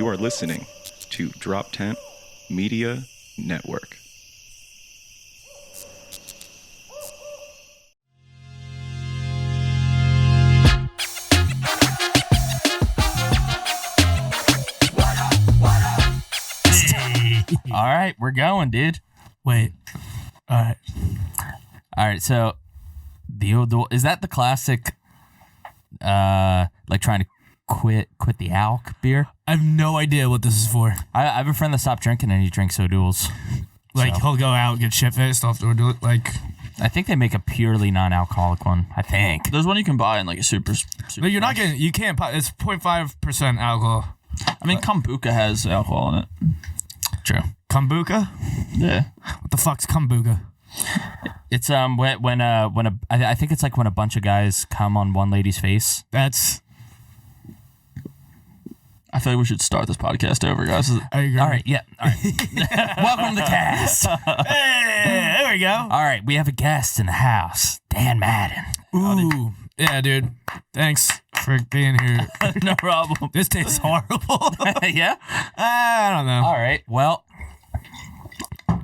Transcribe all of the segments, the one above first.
You are listening to DropTent Media Network. All right, we're going, dude. Wait. All right. So, is that the classic, like trying to quit the alk beer? I have no idea what this is for. I have a friend that stopped drinking and he drinks O'Doul's. Like, he'll go out and get shit-faced off the do it. Like, I think they make a purely non-alcoholic one. I think. There's one you can buy in like a super but you're not getting. You can't. It's 0.5% alcohol. I mean, kombucha has alcohol in it. True. Kombucha? Yeah. What the fuck's kombucha? It's I think it's like when a bunch of guys come on one lady's face. I feel like we should start this podcast over, guys. All right, yeah. All right. Welcome to the cast. Hey, there we go. All right, we have a guest in the house, Dan Madden. Ooh, yeah, dude. Thanks for being here. No problem. This tastes horrible. Yeah? I don't know. All right, well,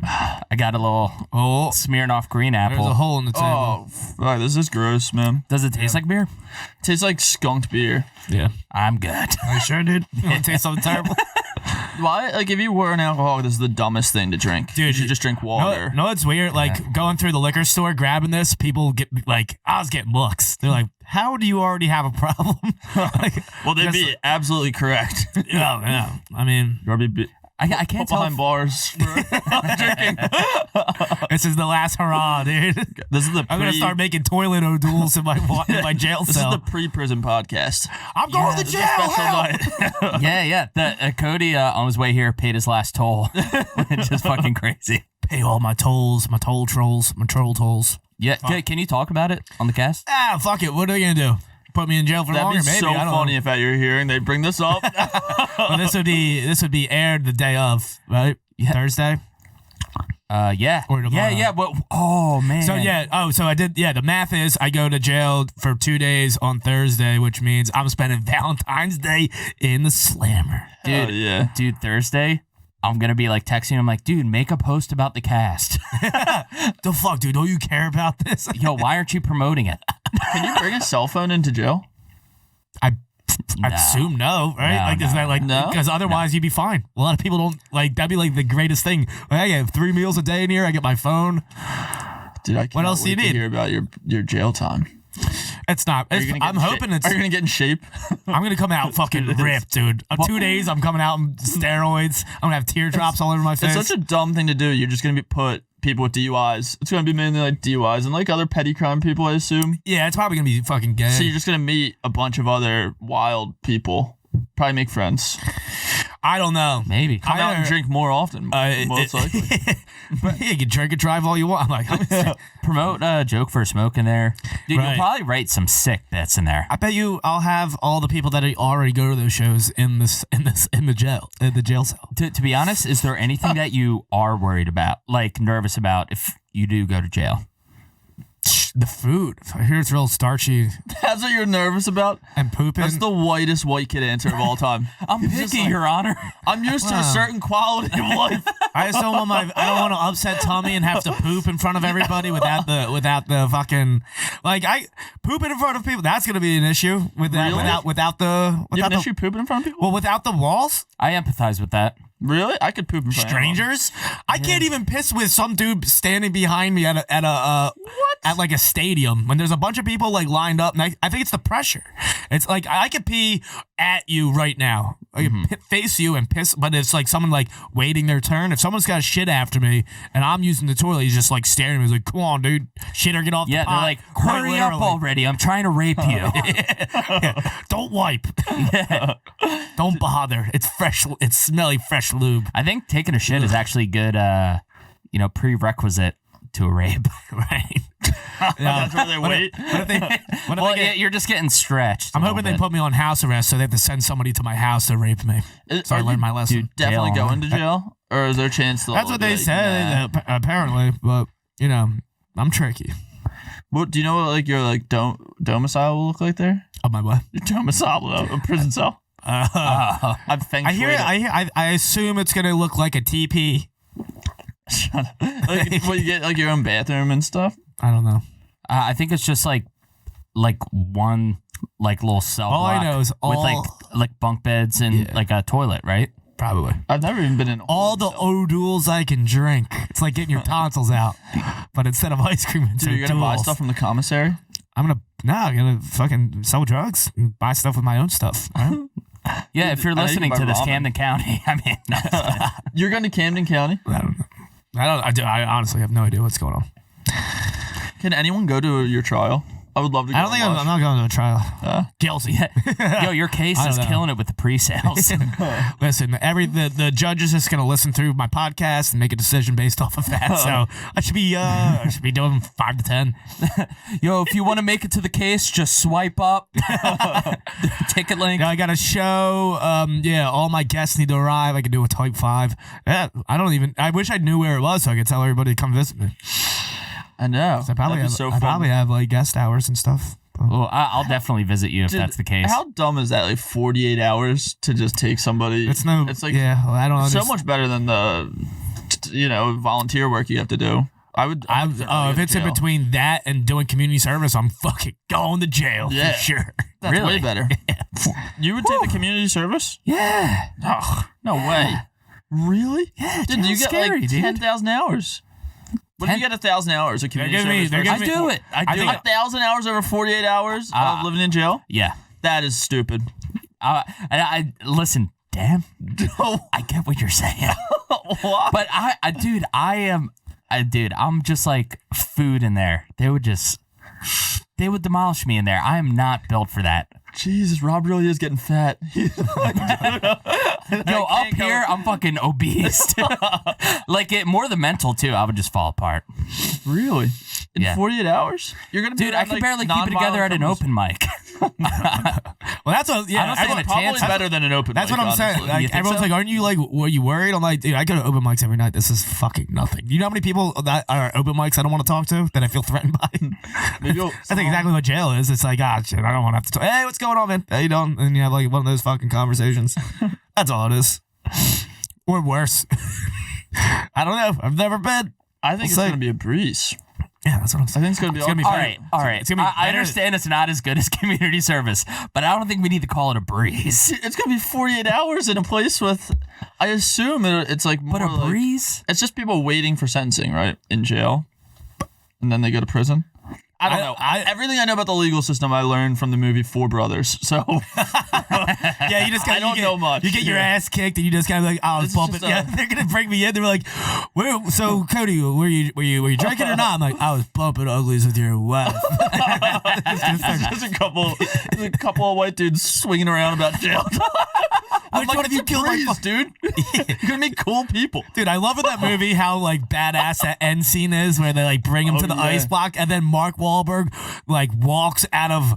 I got a little Smirnoff green apple. There's a hole in the table. Oh, fuck, this is gross, man. Does it taste like beer? It tastes like skunked beer. Yeah. I'm good. Are you sure, dude? It tastes something terrible. Why? Like, if you were an alcoholic, this is the dumbest thing to drink. Dude, you should just drink water. No, it's weird. Like, going through the liquor store, grabbing this, people get, like, I was getting looks. They're like, how do you already have a problem? Like, well, they'd be absolutely correct. Yeah. I mean, I can't tell behind bars for drinking. This is the last hurrah, dude. This is I'm gonna start making toilet O'Doul's in my jail This cell. is the pre-prison podcast. I'm going to This is jail. a special night. Yeah. The Cody on his way here paid his last toll. It's just fucking crazy. Pay all my tolls, my toll trolls, my troll tolls. Yeah, can you talk about it on the cast? Fuck it. What are you gonna do? Put me in jail for That'd longer? be Maybe. so I don't funny know. if at your hearing they bring this up. Well, this would be aired the day of, right? Yeah. Thursday. Yeah. Or tomorrow. Yeah. But oh man. So yeah. So I did. Yeah. The math is I go to jail for 2 days on Thursday, which means I'm spending Valentine's Day in the slammer. Dude. Oh, yeah. Dude, Thursday, I'm gonna be like texting him like, dude, make a post about the cast. The fuck, dude? Don't you care about this? Yo, why aren't you promoting it? Can you bring a cell phone into jail? I assume no, right? No, is that like no? because otherwise you'd be fine. A lot of people don't like that'd be like the greatest thing. Like, I get 3 meals a day in here. I get my phone. Dude, I can't else do you wait to need? hear about your jail time. It's not. I'm hoping it's. Are you gonna get in shape? I'm gonna come out fucking ripped, dude. 2 days, I'm coming out in steroids. I'm gonna have teardrops all over my face. It's such a dumb thing to do. You're just gonna put people with DUIs. It's gonna be mainly like DUIs and like other petty crime people, I assume. Yeah, it's probably gonna be fucking gay. So you're just gonna meet a bunch of other wild people. Probably make friends. I don't know. Maybe. Come out and drink more often. Most likely. But yeah, you can drink and drive all you want. I'm like, Promote Joke for Smoke in there. Dude, Right. you'll probably write some sick bits in there. I bet you I'll have all the people that already go to those shows in the jail cell. To be honest, is there anything that you are worried about, like nervous about if you do go to jail? The food. I hear it's real starchy That's what you're nervous about? and pooping. That's the whitest white kid answer of all time. I'm picky, Your Honor. I'm used to a certain quality of life. I just don't want I don't want to upset Tommy and have to poop in front of everybody without the fucking pooping in front of people. That's gonna be an issue with that Really? without the You have an issue pooping in front of people? well without the walls. I empathize with that. Really? I could poop in front of anyone. Strangers. I can't even piss with some dude standing behind me at like a stadium when there's a bunch of people like lined up. And I think it's the pressure. It's like I could pee at you right now. I could face you and piss, but it's like someone like waiting their turn. If someone's got shit after me and I'm using the toilet, he's just like staring at me. He's like, "Come on, dude, shit or get off Yeah, the pot." they're like, Quite hurry up literally. already. I'm trying to rape you. Don't wipe. Don't bother. It's fresh. It's smelly fresh lube. I think taking a shit is actually good, prerequisite to a rape. Right. That's where they wait. You're just getting stretched. I'm hoping they put me on house arrest so they have to send somebody to my house to rape me. So I learned my lesson. Dude, Definitely jail. going to jail? Or is there a chance they'll That's what be they like, said, nah? apparently. But, I'm tricky. What do you know what like your like domicile will look like there? On my what? Your domicile, a prison cell. I've I hear it. I assume it's gonna look like a TP. Like, what, you get like your own bathroom and stuff? I don't know. I think it's just like one like little cell All block I know is with like bunk beds and like a toilet, right? Probably. I've never even been in All the O'Douls I can drink. It's like getting your tonsils out, but instead of ice cream, it's Dude, you're gonna buy O'Douls. stuff from the commissary? I'm gonna fucking sell drugs and buy stuff with my own stuff. Right? Yeah, if you're I know you listening can to buy this, ramen. Camden County. I mean, no. You're going to Camden County? I don't know. I honestly have no idea what's going on. Can anyone go to your trial? I would love to go. I don't think I'm not going to a trial. Guilty. Yo, your case I is don't know. killing it with the pre-sales. Listen, the judge is just gonna listen through my podcast and make a decision based off of that. So I should be doing 5 to 10. Yo, if you want to make it to the case, just swipe up. Ticket link. I got a show. All my guests need to arrive. I can do a type 5. Yeah, I wish I knew where it was so I could tell everybody to come visit me. I know. I probably have like guest hours and stuff. Well, I'll definitely visit you if Dude, that's the case. How dumb is that? Like 48 hours to just take somebody. It's like I don't know. so much better than the volunteer work you have to do. If it's in between that and doing community service, I'm fucking going to jail Yeah. for sure. That's Really? way better. You would take the community service? Yeah. Oh, no way. Really? Yeah, Dude, you jail's get scary, like dude. 10,000 hours. What if you get 1,000 hours of community service? I do it. I do it. 1,000 hours over 48 hours of living in jail? Yeah. That is stupid. I listen, damn. I get what you're saying. What? But I'm just like food in there. They would demolish me in there. I am not built for that. Jesus, Rob really is getting fat. Yo, up here, I'm fucking obese. Like more the mental too. I would just fall apart. Really? In Yeah. 48 hours? You're gonna be Dude, I around, can like, barely keep it together at an nonviolent open mic. Well, that's what. Yeah, I don't stand a Probably chance. better than an open that's mic, what I'm honestly. saying. Like, think everyone's so? like, "Aren't you like? Were you worried?" I'm like, "Dude, I go to open mics every night. This is fucking nothing." You know how many people that are open mics I don't want to talk to that I feel threatened by? Maybe I think exactly what jail is. It's like, shit, I don't want to have to talk. Hey, what's going on, man? How you doing? And you have like one of those fucking conversations. That's all it is. Or worse. I don't know. I've never been. I think We'll it's see. gonna be a breeze. Yeah, that's what I'm I saying. think it's gonna be It's gonna be All better. right. It's gonna be I better. understand it's not as good as community service, but I don't think we need to call it a breeze. It's gonna be 48 hours in a place with, I assume it's like more But a like- breeze? It's just people waiting for sentencing, right? In jail. And then they go to prison. I don't know. Everything I know about the legal system I learned from the movie Four Brothers. So Yeah, you just I don't know much. You get your ass kicked, and you just kind of like, I was This is bumping. just Yeah, they're gonna bring me in. They were like, so Cody, were you drinking or not? I'm like, I was bumping uglies with your wife. there's a couple of white dudes swinging around about jail. Which one of you killed my breeze, dude? You're gonna meet cool people. Dude, I love in that movie how like badass that end scene is where they like bring him to the yeah. ice block and then Mark Wahlberg like walks out of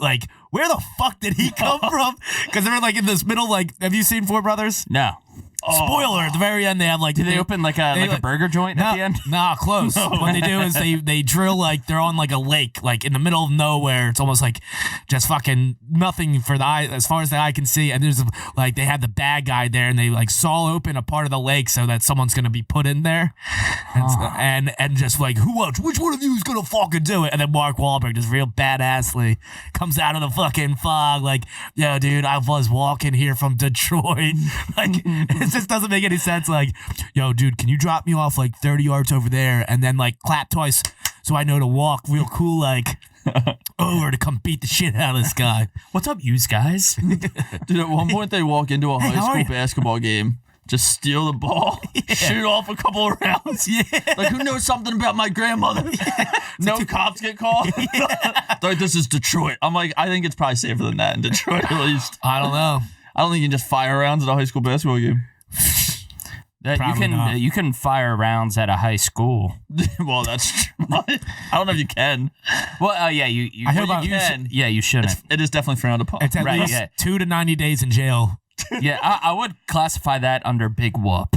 like where the fuck did he come from? Because they're like in this middle like have you seen Four Brothers? No. Spoiler at the very end they have like Do they open like a burger joint at the end? Nah, close. What they do is they drill like they're on like a lake, like in the middle of nowhere. It's almost like just fucking nothing for the eye as far as the eye can see. And there's like they have the bad guy there and they like saw open a part of the lake so that someone's gonna be put in there. And just like which one of you is gonna fucking do it? And then Mark Wahlberg just real badassly comes out of the fucking fog like, yo, dude, I was walking here from Detroit. Like it just doesn't make any sense. Like, yo, dude, can you drop me off like 30 yards over there and then like clap twice so I know to walk real cool like over to come beat the shit out of this guy. What's up, yous guys? Dude, at one point they walk into a Hey, high how are school you? basketball game, just steal the ball, shoot off a couple of rounds. Yeah. Like, who knows something about my grandmother? No cops get called. They're like, this is Detroit. I'm like, I think it's probably safer than that in Detroit at least. I don't know. I don't think you can just fire rounds at a high school basketball game. Probably not. You can fire rounds at a high school. Well, that's true. I don't know if you can. Well, yeah, you I hear well, about- you can. yeah, you shouldn't. It is definitely frowned upon. It's at Right, least yeah. 2 to 90 days in jail. Yeah, I would classify that under big whoop.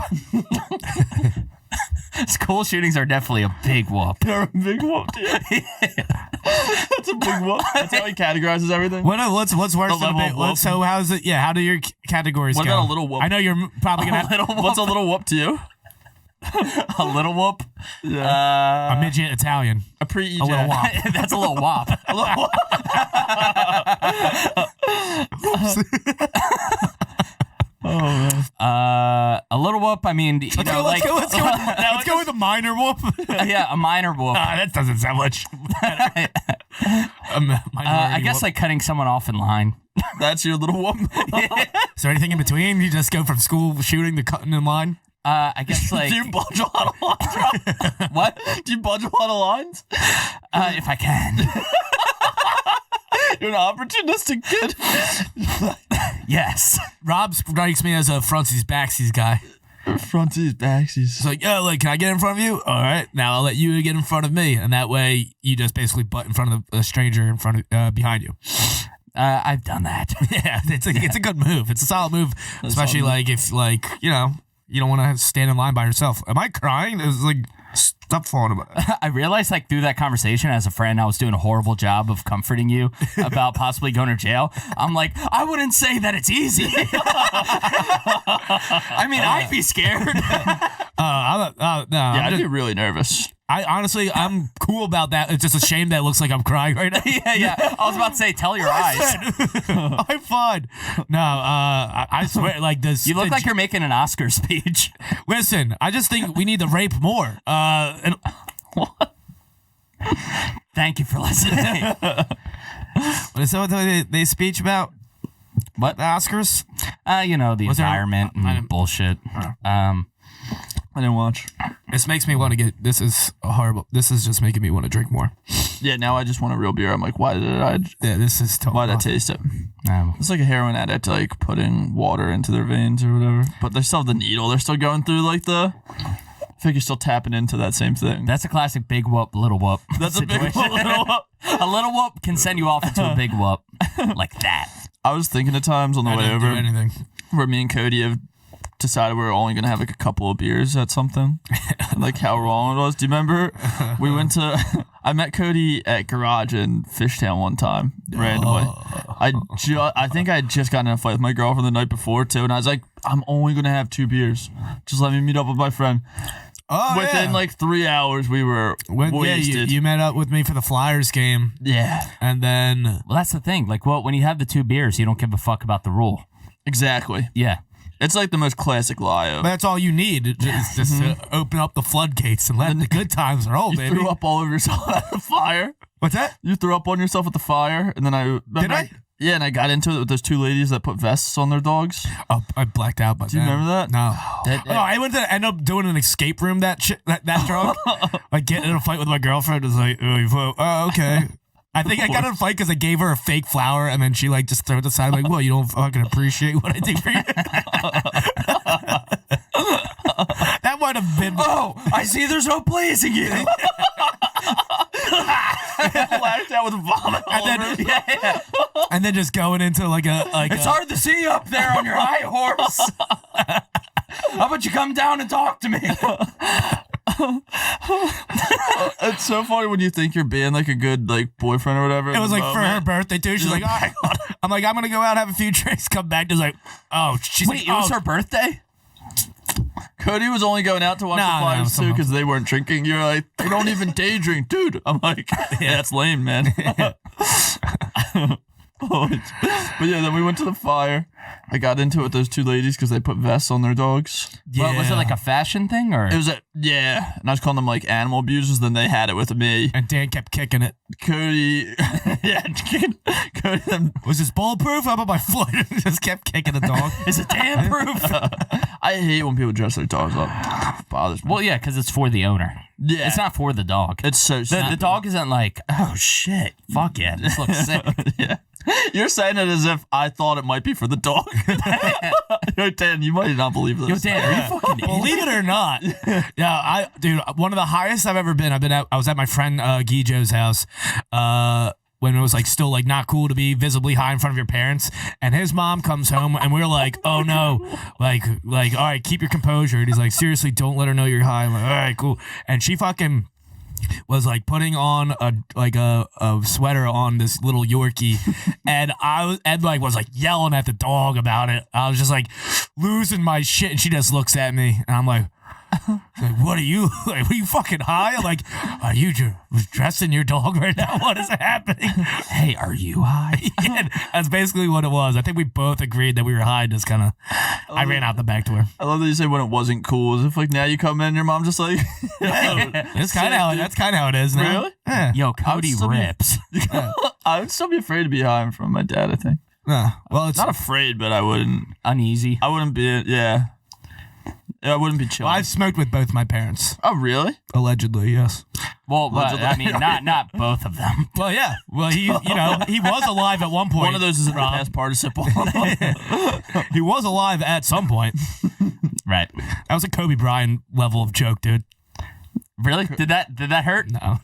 School shootings are definitely a big whoop. They're a big whoop, dude. That's a big whoop. That's how he categorizes everything. What's worse than a level big of whoop. So how's it? Yeah, how do your categories What go? about a little whoop? I know you're probably gonna have What's a little whoop to you? A little whoop. a midget Italian. A pre-eject. A little wop. That's a little wop. A little whoop. A little whoop. I mean, Let's go with a minor whoop. yeah, a minor whoop. That doesn't sound much better. I guess like cutting someone off in line. That's your little whoop. Is there anything in between? You just go from school shooting to cutting in line? I guess like Do you budge a lot of lines? what? Do you budge a lot of lines? If I can. You're an opportunistic kid. Yes. Rob strikes me as a frontsies backsies guy. Frontsies, backsies. It's like, yo, like, can I get in front of you? All right, now I'll let you get in front of me, and that way you just basically butt in front of a stranger in front of behind you. I've done that. Yeah, it's a good move. It's a solid move, especially like if like you don't want to stand in line by yourself. Am I crying? There's like stuff falling about. I realized like through that conversation as a friend, I was doing a horrible job of comforting you about possibly going to jail. I'm like, I wouldn't say that it's easy. I mean, I'd be scared. No, I'd be really nervous. I'm cool about that. It's just a shame that it looks like I'm crying right now. yeah. I was about to say, tell your eyes. I'm fine. No, I swear, like this. You look like you're making an Oscar speech. Listen, I just think we need to rape more. What? Thank you for listening. What is that what they speech about? What? The Oscars? The Was there- environment and bullshit. I didn't watch. This makes me want to get. This is horrible. This is just making me want to drink more. Yeah, now I just want a real beer. I'm like, why did Yeah, this is totally. why did I taste it? No. It's like a heroin addict, like putting water into their veins or whatever. But they still have the needle. They're still going through like the. I think you're still tapping into that same thing. That's a classic big whoop, little whoop. That's a big situation. little whoop. A little whoop can send you off into a big whoop like that. I was thinking of times on the I way didn't do over anything. where me and Cody have decided we were only going to have like a couple of beers at something. Like how wrong it was. Do you remember? We went to. I met Cody at Garage in Fishtown one time randomly. I think I had just gotten in a fight with my girlfriend the night before too, and I was like, I'm only going to have 2 beers. Just let me meet up with my friend. Oh, Within like 3 hours, we were wasted. you met up with me for the Flyers game, Yeah, and then Well, that's the thing. Like, when you have the 2 beers, you don't give a fuck about the rule. exactly. Yeah. It's like the most classic lie of. that's all you need. Just open up the floodgates and let the good times roll, You baby. threw up all over yourself at the fire. What's that? You threw up on yourself at the fire, and then Did I? Yeah, and I got into it with those 2 ladies that put vests on their dogs. Oh, I blacked out. But Do you remember that? No. That- Oh, I went to end up doing an escape room that drunk. Like getting in a fight with my girlfriend was like, oh, okay. I think I got in a fight because I gave her a fake flower and then she like just threw it aside like, well, you don't fucking appreciate what I did for you. That might have been. Oh, I see there's no pleasing you. Flashed out with vomit all And then- over. Yeah. And then just going into like It's hard to see you up there on your high horse. How about you come down and talk to me? It's so funny when you think you're being like a good like boyfriend or whatever. It was like for her birthday too. She's like, oh. I'm like, I'm gonna go out, have a few drinks, come back. Just like, oh, she's Wait, like, it was oh. her birthday? Cody was only going out to watch No, the Flyers too someone- because they weren't drinking. You're like, they don't even day drink, dude. I'm like, yeah, that's lame, man. But yeah, then we went to the fire. I got into it with those 2 ladies because they put vests on their dogs. What, was it like a fashion thing or? It was yeah, and I was calling them like animal abusers. Then they had it with me. And Dan kept kicking it. Cody, yeah, Cody. Was this bulletproof? How about my foot? Just kept kicking the dog. Is it damn proof? I hate when people dress their dogs up. It bothers me. Well, yeah, because it's for the owner. Yeah, It's not for the dog. It's so The dog isn't like, oh shit, fuck yeah, this looks sick. Yeah. You're saying it as if I thought it might be for the dog. Yo, Dan, you might not believe this. Yo, Dan, are you fucking Believe it or not, dude, one of the highest I've ever been. I was at my friend Guijo's house. when it was like still like not cool to be visibly high in front of your parents. And his mom comes home and we're like, oh no, like all right, keep your composure. And he's like, seriously, don't let her know you're high. I'm like, all right, cool. And she fucking was like putting on a sweater on this little Yorkie, and was like yelling at the dog about it. I was just like losing my shit, and she just looks at me, and I'm like, what are you like? Were you fucking high? I'm like, are you dressing your dog right now? What is happening? Hey, are you high? Yeah, that's basically what it was. I think we both agreed that we were high. Just kind of, I ran out the back door. I love that you say when it wasn't cool. As if like now you come in, your mom just like. That's kind of how it is now. Really? Yeah. Yo, Cody rips. I would still be afraid to be high in front of my dad. I think. Well, it's Not afraid, but I wouldn't. Uneasy. I wouldn't be. Yeah. I wouldn't be chill. Well, I've smoked with both my parents. Oh, really? Allegedly, yes. Well, I mean, not both of them. Well, yeah. Well, he was alive at one point. One of those is in the past participle. He was alive at some point. Right. That was a Kobe Bryant level of joke, dude. Really? Did that hurt? No.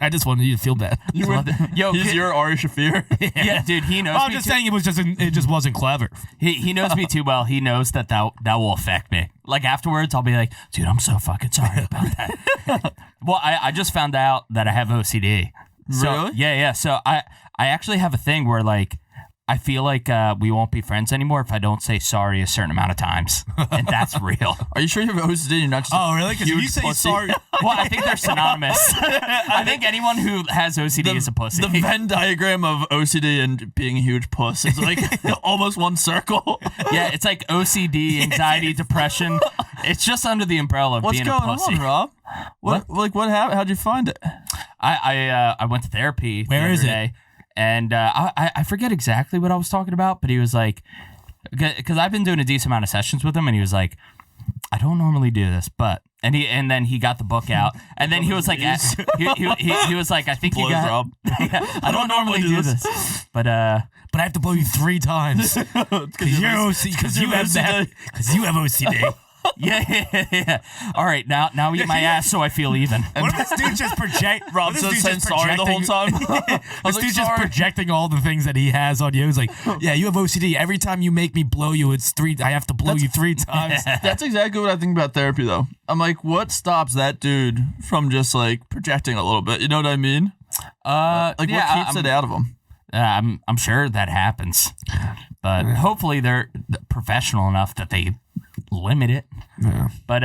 I just wanted you to feel bad. Yo, He's your Ari Shafir. yeah, dude, he knows. I'm just saying it just wasn't clever. He knows me too well. He knows that will affect me. Like afterwards, I'll be like, dude, I'm so fucking sorry about that. Well, I just found out that I have OCD. So, Really? Yeah. So I actually have a thing where like I feel like we won't be friends anymore if I don't say sorry a certain amount of times, and that's real. Are you sure you have OCD? You're not just. Oh, really? Because huge you say pussy? sorry. Well, I think they're synonymous. I think anyone who has OCD is a pussy. The Venn diagram of OCD and being a huge puss is like almost one circle. Yeah, it's like OCD, anxiety, depression. It's just under the umbrella of What's being going a pussy. on, Rob? What happened? How'd you find it? I went to therapy. Where is it? Day, and I forget exactly what I was talking about, but he was like, because I've been doing a decent amount of sessions with him, and he was like, I don't normally do this, but and then he got the book out, and then he was like, he was like, I think you got. Rob. Yeah, I don't normally do this, but I have to blow you 3 times because you have OCD. Yeah. All right, now eat my ass so I feel even. What if this dude just project? Rob just saying sorry the whole time. This dude just projecting all the things that he has on you. He's like, yeah, you have OCD. Every time you make me blow you, it's 3. I have to blow you 3 times. That's exactly what I think about therapy, though. I'm like, what stops that dude from just like projecting a little bit? You know what I mean? What keeps it out of him? I'm sure that happens, but hopefully they're professional enough that they limit it. Yeah. But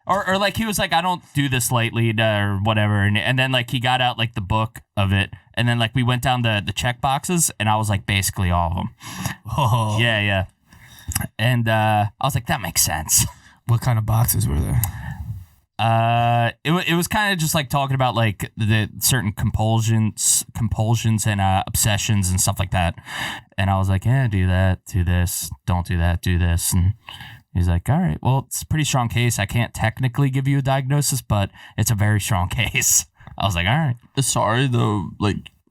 or like he was like, I don't do this lightly or whatever, and then like he got out like the book of it, and then like we went down the check boxes, and I was like basically all of them. Oh. Yeah. And I was like, that makes sense. What kind of boxes were there? It was kind of just like talking about like the certain compulsions and obsessions and stuff like that, and I was like, yeah, do that, do this, don't do that, do this, and he's like, all right, well, it's a pretty strong case. I can't technically give you a diagnosis, but it's a very strong case. I was like, all right. Is sorry the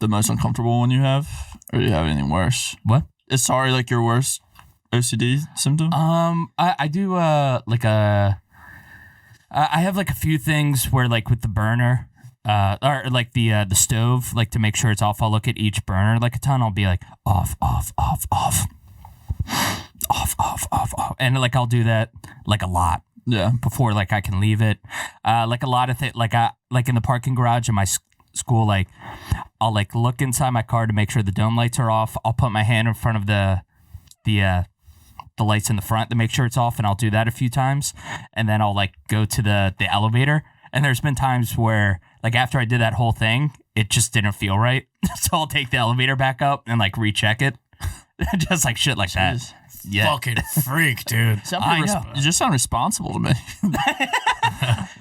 most uncomfortable one you have, or do you have anything worse? What? Is sorry like your worst OCD symptom? I do I have like a few things where like with the burner, or like the stove, like to make sure it's off, I'll look at each burner like a ton. I'll be like off, and like I'll do that like a lot. Yeah. Before like I can leave it, like a lot of things, like in the parking garage in my school, like I'll like look inside my car to make sure the dome lights are off. I'll put my hand in front of the lights in the front to make sure it's off, and I'll do that a few times, and then I'll like go to the elevator, and there's been times where like after I did that whole thing, it just didn't feel right. So I'll take the elevator back up and like recheck it. Just like shit like that. Yeah. Fucking freak, dude. I know. You just sound responsible to me.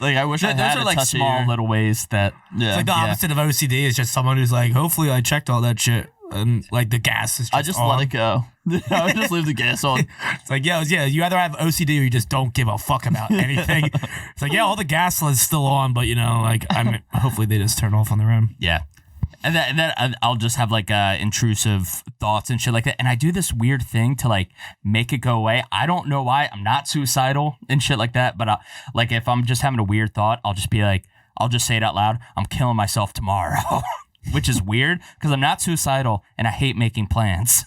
Like I wish I had those are like small little ways that It's like the opposite of OCD is just someone who's like, hopefully I checked all that shit, and like the gas is just I just on. let it go. I would just leave the gas on. It's like, yeah, you either have OCD or you just don't give a fuck about anything. It's like, yeah, all the gas is still on, but you know, like, I mean, hopefully they just turn off on their own. Yeah. And then I'll just have like intrusive thoughts and shit like that. And I do this weird thing to like make it go away. I don't know why. I'm not suicidal and shit like that. But like if I'm just having a weird thought, I'll just be like, I'll just say it out loud. I'm killing myself tomorrow. which is weird because I'm not suicidal and I hate making plans.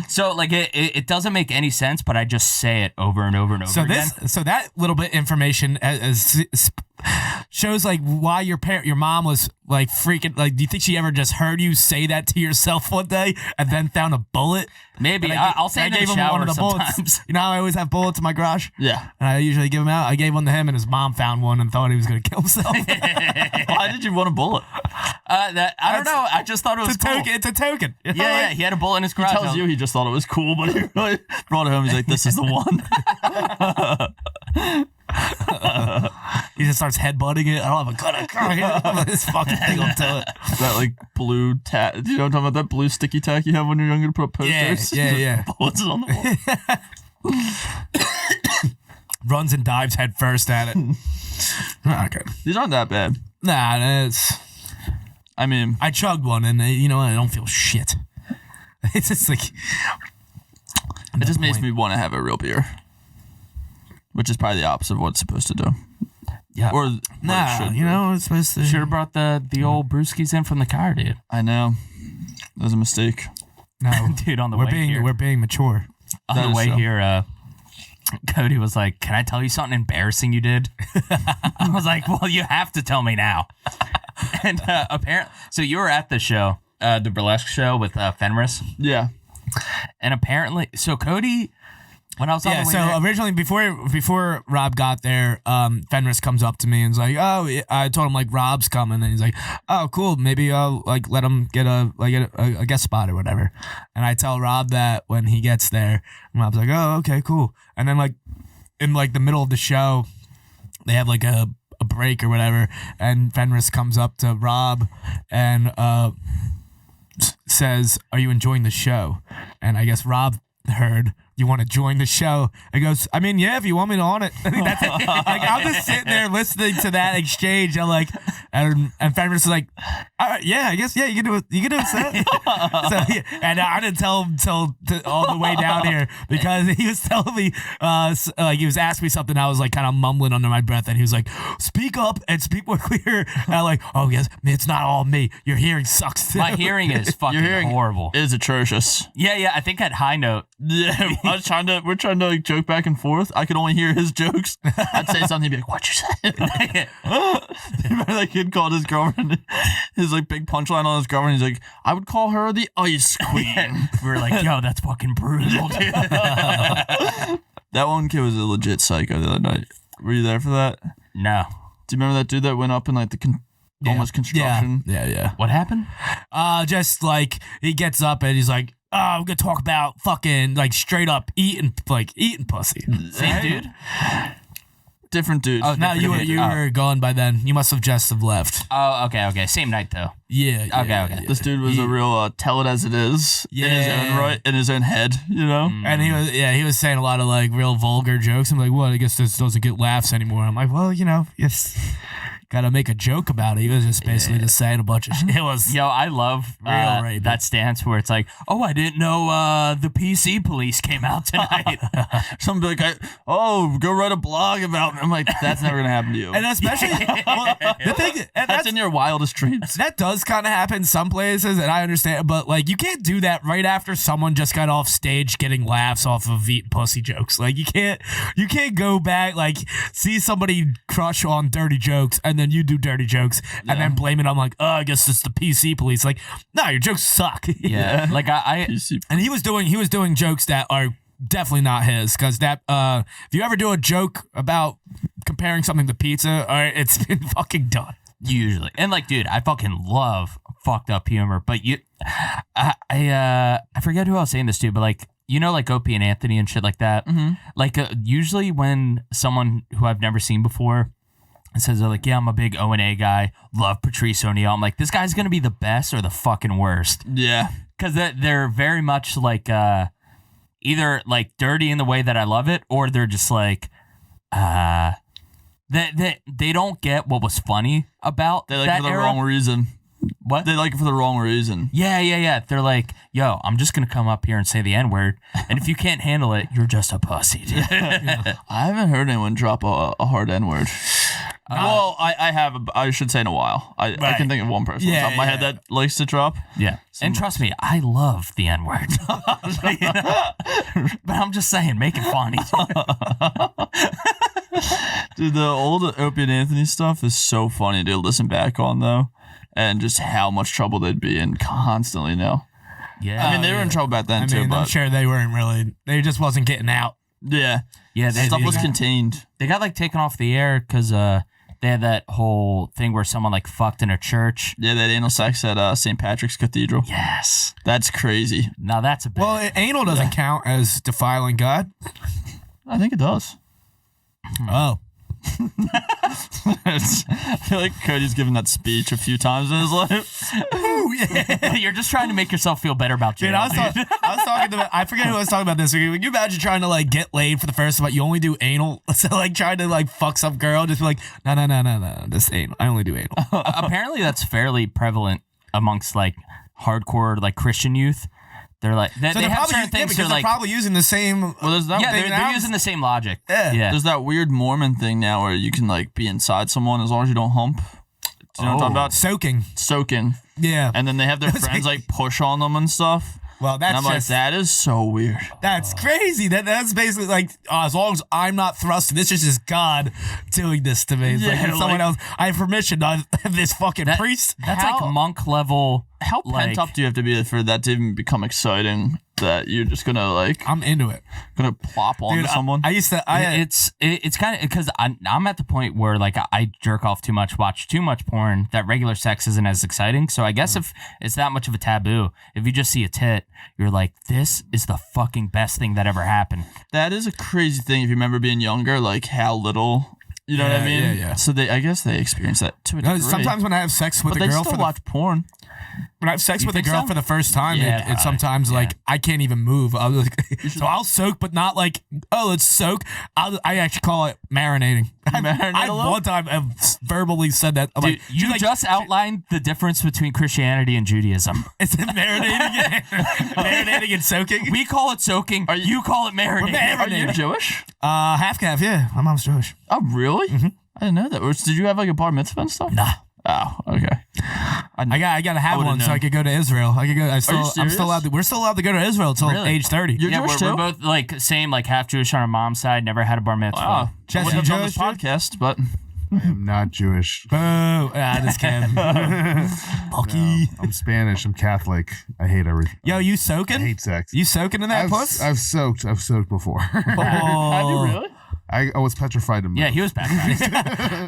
So like it doesn't make any sense, but I just say it over and over and over again. So that little bit information shows like why your mom was like freaking like. Do you think she ever just heard you say that to yourself one day and then found a bullet? Maybe I'll say it in the shower sometimes. Bullets. You know how I always have bullets in my garage? Yeah. And I usually give them out. I gave one to him and his mom found one and thought he was going to kill himself. Why did you want a bullet? I don't know. I just thought it was cool. It's a token. Yeah, he had a bullet in his garage. He tells you he just thought it was cool, but he really brought it home. He's like, this is the one. He just starts headbutting it. I don't have a gun. I got this fucking thing onto it. That like blue tack. Do you know what I'm talking about? That blue sticky tack you have when you're younger to put up posters? Yeah. Bullets on the wall. Runs and dives head first at it. Okay. These aren't that bad. Nah, I mean, I chugged one and you know what? I don't feel shit. It's just like. It just makes me want to have a real beer. Which is probably the opposite of what it's supposed to do. Yeah. Or you know, it's supposed to. Should have brought the old brewskis in from the car, dude. I know. That was a mistake. No, dude. On the way here, we're being mature. On the way here, Cody was like, "Can I tell you something embarrassing you did?" I was like, "Well, you have to tell me now." And apparently, so you were at the show, the burlesque show with Fenris. Yeah. And apparently, so Cody. When I was on the way there, originally before Rob got there, Fenris comes up to me and is like, "Oh," I told him like Rob's coming, and he's like, "Oh, cool, maybe I'll like let him get a guest spot or whatever." And I tell Rob that when he gets there, and Rob's like, "Oh, okay, cool." And then like in like the middle of the show, they have like a break or whatever, and Fenris comes up to Rob and says, "Are you enjoying the show?" And I guess Rob heard, "You want to join the show?" He goes, "I mean, yeah, if you want me on it." I think that's it. Like, I'm just sitting there listening to that exchange. I'm like, and Fenris is like, "All right, yeah, I guess, yeah, you can do it. You can do it, Seth." So, and I didn't tell him till all the way down here because he was telling me, like he was asking me something. I was like kind of mumbling under my breath, and he was like, "Speak up and speak more clear." And I'm like, "Oh yes, it's not all me. Your hearing sucks too." My hearing is fucking horrible. It is atrocious. Yeah, I think at high note. Yeah, we're trying to like joke back and forth. I could only hear his jokes. I'd say something, he'd be like, "What'd you say?" Remember that kid called his girlfriend his like big punchline on his girlfriend. He's like, "I would call her the Ice Queen." We were like, "Yo, that's fucking brutal, dude." That one kid was a legit psycho the other night. Were you there for that? No. Do you remember that dude that went up in like the almost construction? Yeah. What happened? Just like he gets up and he's like, "Oh, I'm gonna talk about fucking like straight up eating pussy." Same dude? Different dude. Oh, no, you were gone by then. You must have just have left. Oh, okay. Same night though. Yeah. Okay. This dude was a real tell it as it is in his own right, in his own head, you know? And he was saying a lot of like real vulgar jokes. I'm like, well, I guess this doesn't get laughs anymore. I'm like, well, you know, yes. Gotta make a joke about it. He was just basically just saying a bunch of shit. It was I love that stance where it's like, "Oh, I didn't know the PC police came out tonight." Somebody like, go write a blog about me. I'm like, that's never gonna happen to you. And especially the thing that's in your wildest dreams. That does kind of happen some places, and I understand, but like you can't do that right after someone just got off stage getting laughs off of eating pussy jokes. Like you can't go back like see somebody crush on dirty jokes and then you do dirty jokes and then blame it on like, "Oh, I guess it's the PC police." Like, no, your jokes suck. Yeah. Like and he was doing jokes that are definitely not his, because that if you ever do a joke about comparing something to pizza, all right, it's been fucking done. Usually. And like, dude, I fucking love fucked up humor, but I forget who I was saying this to, but like, you know, like Opie and Anthony and shit like that. Mm-hmm. Like usually when someone who I've never seen before says they're like, "Yeah, I'm a big O&A guy, love Patrice O'Neal," I'm like, this guy's gonna be the best or the fucking worst. Yeah. Because they're very much like either like dirty in the way that I love it, or they're just like they don't get what was funny about they like that it for the era. wrong reason. What? They like it for the wrong reation. Yeah. They're like, "Yo, I'm just gonna come up here and say the N-word, and if you can't handle it, you're just a pussy." Dude. I haven't heard anyone drop a hard N-word. Well, I have. I should say in a while. I can think of one person on top of my head that likes to drop. Yeah. And trust me, I love the N-word. But I'm just saying, make it funny. Dude, the old Opie and Anthony stuff is so funny to listen back on, though. And just how much trouble they'd be in constantly now. Yeah. I mean, they were in trouble back then, too, but... I'm sure they weren't really... They just wasn't getting out. Yeah. Yeah, Stuff was contained. They got, like, taken off the air because they had that whole thing where someone, like, fucked in a church. Yeah, that anal sex at St. Patrick's Cathedral. Yes. That's crazy. Now that's a bit... Well, anal doesn't count as defiling God. I think it does. Oh. I feel like Cody's given that speech a few times in his life. Ooh, yeah. You're just trying to make yourself feel better about you. Dude, I was talking to... I forget who I was talking about this. Can you imagine trying to, like, get laid for the first time? You only do anal? So, like, trying to, like, fuck some girl. Just be like, no. This anal. I only do anal. Apparently that's fairly prevalent amongst, like, hardcore, like, Christian youth. They're like... They have probably, certain things because they're like... probably using the same... Well, there's that. Yeah, thing they're now. using the same logic. Yeah. There's that weird Mormon thing now where you can, like, be inside someone as long as you don't hump. Do you know what I'm talking about? Soaking. Soaking. Yeah. And then they have their friends, like, push on them and stuff. Well, that's And I'm just... like, that is so weird. That's crazy. That's basically like, as long as I'm not thrusting, this is just God doing this to me. It's like, Yeah, if someone like- else, I have permission, not this fucking priest. That's How- like monk level. How pent up do you have to be for that to even become exciting that you're just gonna, like, I'm into it. gonna plop onto Dude, someone? I used to, It's kind of because I'm at the point where like I jerk off too much, watch too much porn. That regular sex isn't as exciting. So I guess if it's that much of a taboo, if you just see a tit, you're like, this is the fucking best thing that ever happened. That is a crazy thing if you remember being younger, like how little, you know what I mean? yeah. So I guess they experience that to a degree. sometimes when I have sex with but a they girl still watch porn. when I have sex with a think girl so? for the first time, Yeah, it's sometimes like I can't even move. I was like, so I'll soak, but not like, oh, let's soak. I actually call it marinating. I one time have verbally said that. I'm Dude, like, you she's like, just outlined the difference between Christianity and Judaism. Is it marinating? Marinating and soaking? We call it soaking. You call it marinating. Are you Jewish? Half calf, yeah. My mom's Jewish. Oh, really? I didn't know that. Did you have like a bar mitzvah and stuff? Nah. Oh, okay. I gotta have would've one so known. I could go to Israel. I could go. I'm serious? still allowed. We're still allowed to go to Israel until Really? age 30. You're Yeah, Jewish we're too? both like same, like half Jewish on our mom's side. Never had a bar mitzvah. Wow. Jesse, Wouldn't have done this Jewish, podcast, but I am not Jewish. Boo! Just kidding. Lucky. I'm Spanish. I'm Catholic. I hate everything. Yo, you I soaking? hate sex. You soaking in that puss? I've soaked. I've soaked before. have you really? I was petrified to move. Yeah, he was back.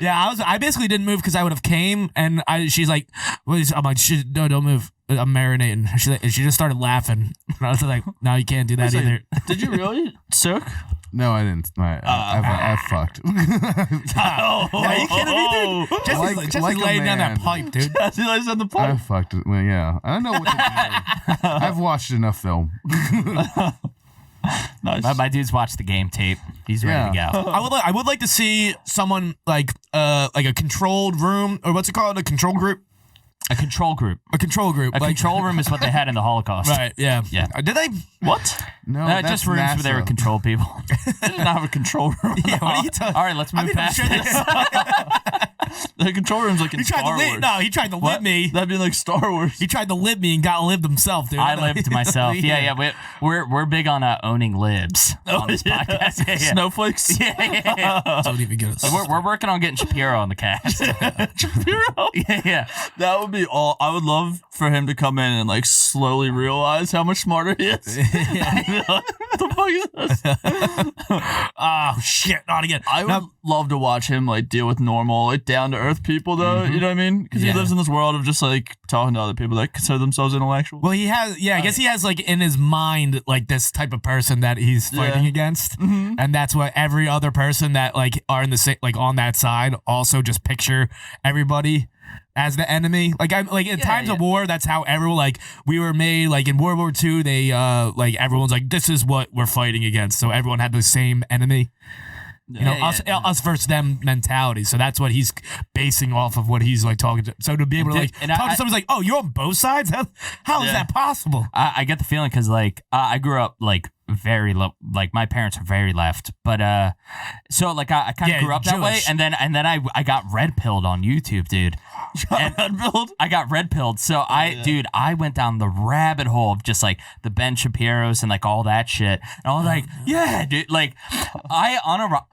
Yeah, I basically didn't move because I would have came, and she's like, I'm like, no, don't move. I'm marinating. She just started laughing. And I was like, no, you can't do that either. Did you really soak? No, I didn't. I've fucked. Are you kidding me, dude? Jesse's like a laying down that man. pipe, dude. That's what I said the I point. fucked. Well, yeah. I don't know what to do. I've watched enough film. Nice. My dude's watched the game tape. He's ready to go. I would like to see someone like a controlled room, or what's it called, a control group. A control group. A control group. A control room is what they had in the Holocaust. Right, yeah. Yeah. Did they? What? No, Just that's rooms NASA. where they would control people. They didn't have a control room. Yeah, what are you talking All right, let's move past this. The control room's like in He tried Star to Wars. lib. No, he tried to lib me. That'd be like Star Wars. He tried to lib me and got lived himself, dude. I lived myself. Yeah. We're big on owning libs on this podcast. Yeah. Snowflakes. Yeah. Don't even get us. We're working on getting Shapiro on the cast. Shapiro. Yeah. That would be all. I would love for him to come in and like slowly realize how much smarter he is. What the fuck is this? Oh shit! Not again. I would love to watch him like deal with normal, like down to earth people, though. You know what I mean? Because he lives in this world of just like talking to other people that consider themselves intellectual. Well, he has. Yeah, I guess he has like in his mind like this type of person that he's fighting against, and that's what every other person that like are in the same like on that side also just picture everybody as the enemy. Like I'm like in times of war, that's how everyone like we were made. Like in World War II, they like everyone's like this is what we're fighting against. So everyone had the same enemy. You know, us versus them mentality. So that's what he's basing off of what he's like talking to. So to be able to like talk to someone's like, oh, you're on both sides? How is that possible? I get the feeling because like I grew up like very like my parents are very left, but so like I kind of grew up that way, Jewish. and then I got red pilled on YouTube, dude. I got red pilled. So dude, I went down the rabbit hole of just like the Ben Shapiro's and like all that shit. And I was like, yeah, dude. Like I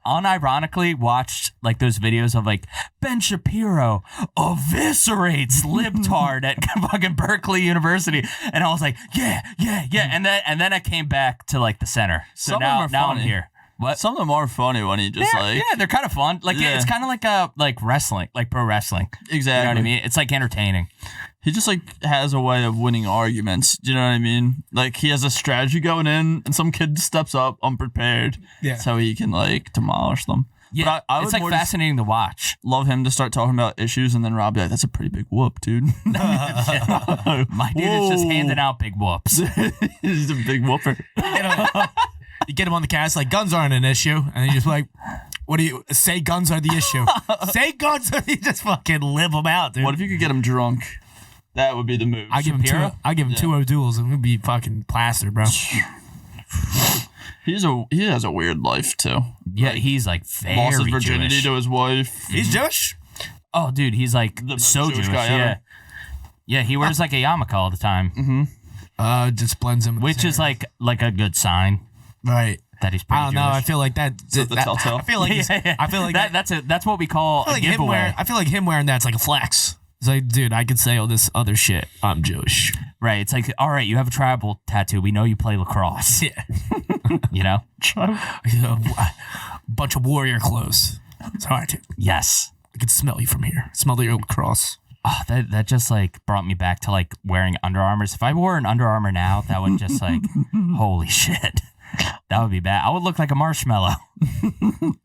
unironically watched like those videos of like Ben Shapiro eviscerates libtard at fucking Berkeley University, and I was like, yeah. And then I came back to like the center. So Some of now them are I'm funny. here. What? Some of them are funny when he just Yeah, they're kind of fun. Like it's kind of like wrestling, like pro wrestling. Exactly. You know what I mean? It's like entertaining. He just like has a way of winning arguments. Do you know what I mean? Like he has a strategy going in, and some kid steps up unprepared, so he can like demolish them. Yeah, but I would it's like more fascinating to watch. love him to start talking about issues, and then Rob be like, "That's a pretty big whoop, dude." My dude is just handing out big whoops. He's a big whooper. You get him on the cast like guns aren't an issue, and you just like, what do you say? Guns are the issue. Say guns are the just fucking live them out, dude. What if you could get him drunk? That would be the move. I give him two O'Douls and we'd be fucking plastered, bro. He has a weird life too. Yeah, he's like very Lost his virginity Jewish. to his wife. He's Jewish. Oh, dude, he's like The most so Jewish Jewish. guy Yeah, ever. yeah, he wears like a yarmulke all the time, Just blends him, with which his is hair. like a good sign right. that he's pretty I don't know. I Jewish. feel like that. Is that the telltale? I feel like. I feel like that's what we call I feel a like him giveaway. wearing. I feel like him wearing that's like a flex. It's like, dude, I could say all this other shit. I'm Jewish. Right. It's like, all right, you have a tribal tattoo. We know you play lacrosse. Yeah. You know? Bunch of warrior clothes. It's hard to. Yes. I can smell you from here. Smell the old cross. Oh, that just like brought me back to like wearing Under Armours. If I wore an Under Armour now, that would just like, holy shit. That would be bad. I would look like a marshmallow.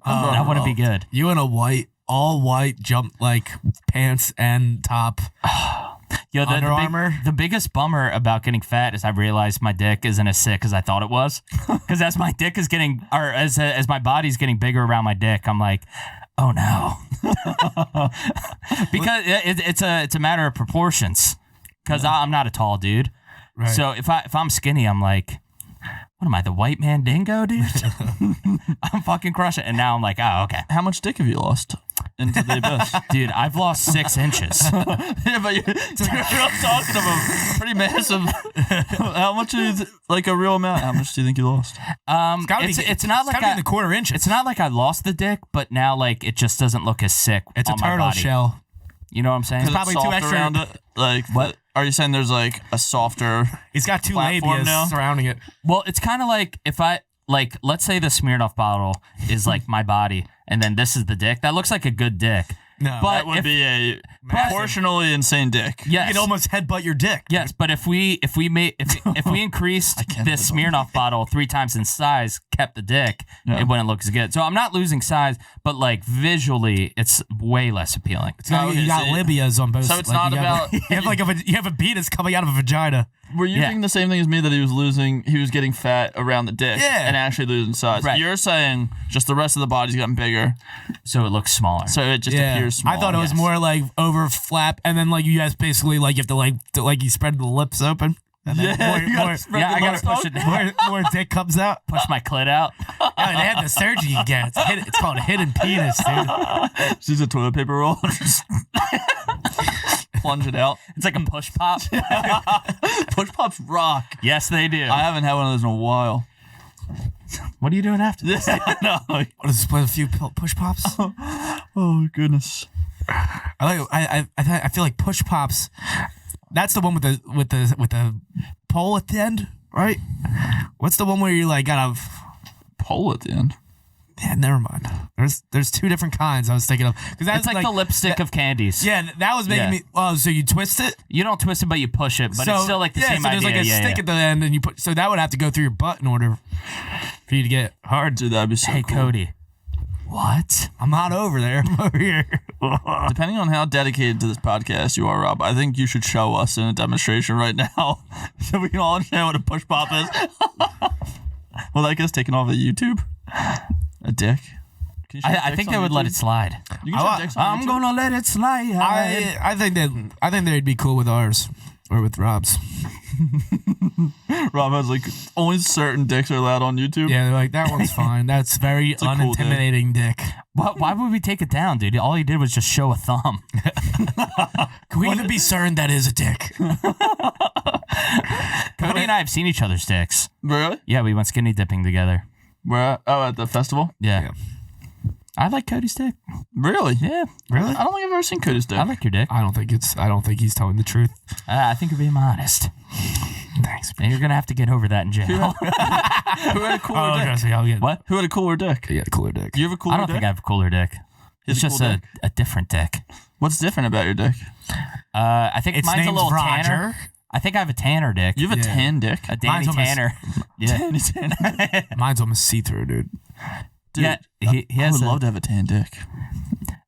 That wouldn't be good. You in a all white jump like pants and top. Yo, Under Armour? The biggest bummer about getting fat is I realized my dick isn't as sick as I thought it was. Because as my dick is getting, or as my body's getting bigger around my dick, I'm like, oh no. Because it's a matter of proportions. Because I'm not a tall dude. Right. So if I'm skinny, I'm like, what am I, the white man dingo, dude? I'm fucking crushing it. And now I'm like, oh, okay. How much dick have you lost into the abyss? Dude, I've lost 6 inches. Yeah, but you're talking about pretty massive. How much is like a real amount? How much do you think you lost? It's not like in the quarter inch. It's not like I lost the dick, but now like it just doesn't look as sick. It's a on my turtle body. shell. You know what I'm saying? Is it probably too soft extra- around it. Like What? Are you saying there's like a softer? He's got 2 Platform labias now? surrounding it. Well, it's kind of like if I like, let's say the Smirnoff bottle is like my body, and then this is the dick. That looks like a good dick. No, But That would if- be a Massive. proportionally insane dick. You Yes. could almost headbutt your dick. Yes, but if we increased can't this live Smirnoff bottle 3 times in size, kept the dick, Yeah. it wouldn't look as good. So I'm not losing size, but like visually, it's way less appealing. It's got, Okay, you got so- libias on both. so it's like, not you have about- you have like you have a penis coming out of a vagina. Were you Yeah. thinking the same thing as me, that he was getting fat around the dick Yeah. and actually losing size? Right. You're saying just the rest of the body's gotten bigger, So it looks smaller. so it just Yeah, appears small. I thought it was yes. more like over flap, and then like you guys basically like you have to like you spread the lips open, and then you gotta spread Yeah, the I gotta lips push out. it down. more dick comes out. Push my clit out. Yeah, they have the surgery you get. It's called a hidden penis, dude. She's a toilet paper roll. Just plunge it out. It's like a push pop. Push pops rock. Yes, they do. I haven't had one of those in a while. What are you doing after this? No. What is this? A few push pops. Oh goodness. I feel like push pops. That's the one with the pole at the end, right? What's the one where you like got a Pole at the end. Yeah, never mind. There's 2 different kinds I was thinking of. Because that's It's like the lipstick of candies. Yeah, that was making Yeah. me. Oh, so you twist it? You don't twist it, but you push it. But it's still like the same so there's idea. like a stick at the end, and you put. So that would have to go through your butt in order for you to get hard. Dude, that'd be so Hey, cool. Cody. What? I'm not over there. I'm over here. Depending on how dedicated to this podcast you are, Rob, I think you should show us in a demonstration right now so we can all understand what a push pop is. Well, that gets taken off of YouTube. A dick. Can you show I dicks think on they would let YouTube? it slide. You can show dicks on I'm YouTube? gonna let it slide. I think they'd be cool with ours or with Rob's. Rob has like only certain dicks are allowed on YouTube. Yeah, they're like, that one's fine. That's very a cool unintimidating dick. Why would we take it down, dude? All he did was just show a thumb. Can we even be certain that is a dick? Cody and I have seen each other's dicks. Really? Yeah, we went skinny dipping together. Where? Oh, at the festival. Yeah. I like Cody's dick. Really? Yeah. Really? I don't think I've ever seen Cody's dick. I like your dick. I don't think he's telling the truth. I think you're being honest. Thanks. And you're going to have to get over that in jail. Who had a cooler dick? trust me, I'll get What? Who had a cooler dick? Yeah, cooler dick. You have a cooler I don't dick? think I have a cooler dick. He has It's a just cool dick? a different dick. What's different about your dick? I think Its mine's a name's little Roger. tanner. I think I have a tanner dick. You have a Yeah. tan dick. A Danny Mine's almost- Tanner. Yeah. Danny Tanner. Mine's almost see-through, dude. Dude, Yeah, he I has would love to have a tan dick.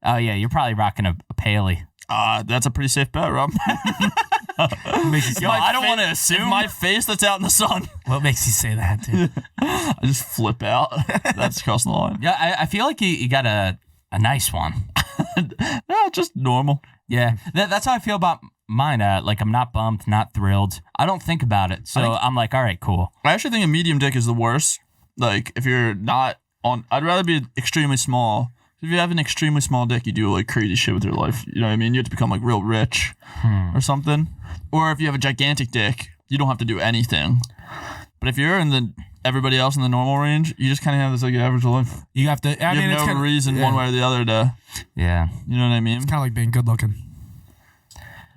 Oh, yeah, you're probably rocking a paley. That's a pretty safe bet, Rob. Yo, I don't want to assume. My face that's out in the sun. What makes you say that, dude? I just flip out. That's crossing the line. Yeah, I feel like you got a nice one. No, just normal. Yeah, that's how I feel about mine. Like, I'm not bummed, not thrilled. I don't think about it. So I'm like, all right, cool. I actually think a medium dick is the worst. Like, if you're not on... I'd rather be extremely small. If you have an extremely small dick, you do, like, crazy shit with your life. You know what I mean? You have to become, like, real rich or something. Or if you have a gigantic dick, you don't have to do anything. But if you're in the... everybody else in the normal range, you just kind of have this, like, average life. You have to. I You mean, have it's no kinda, reason one way or the other to... Yeah. You know what I mean? It's kind of like being good looking.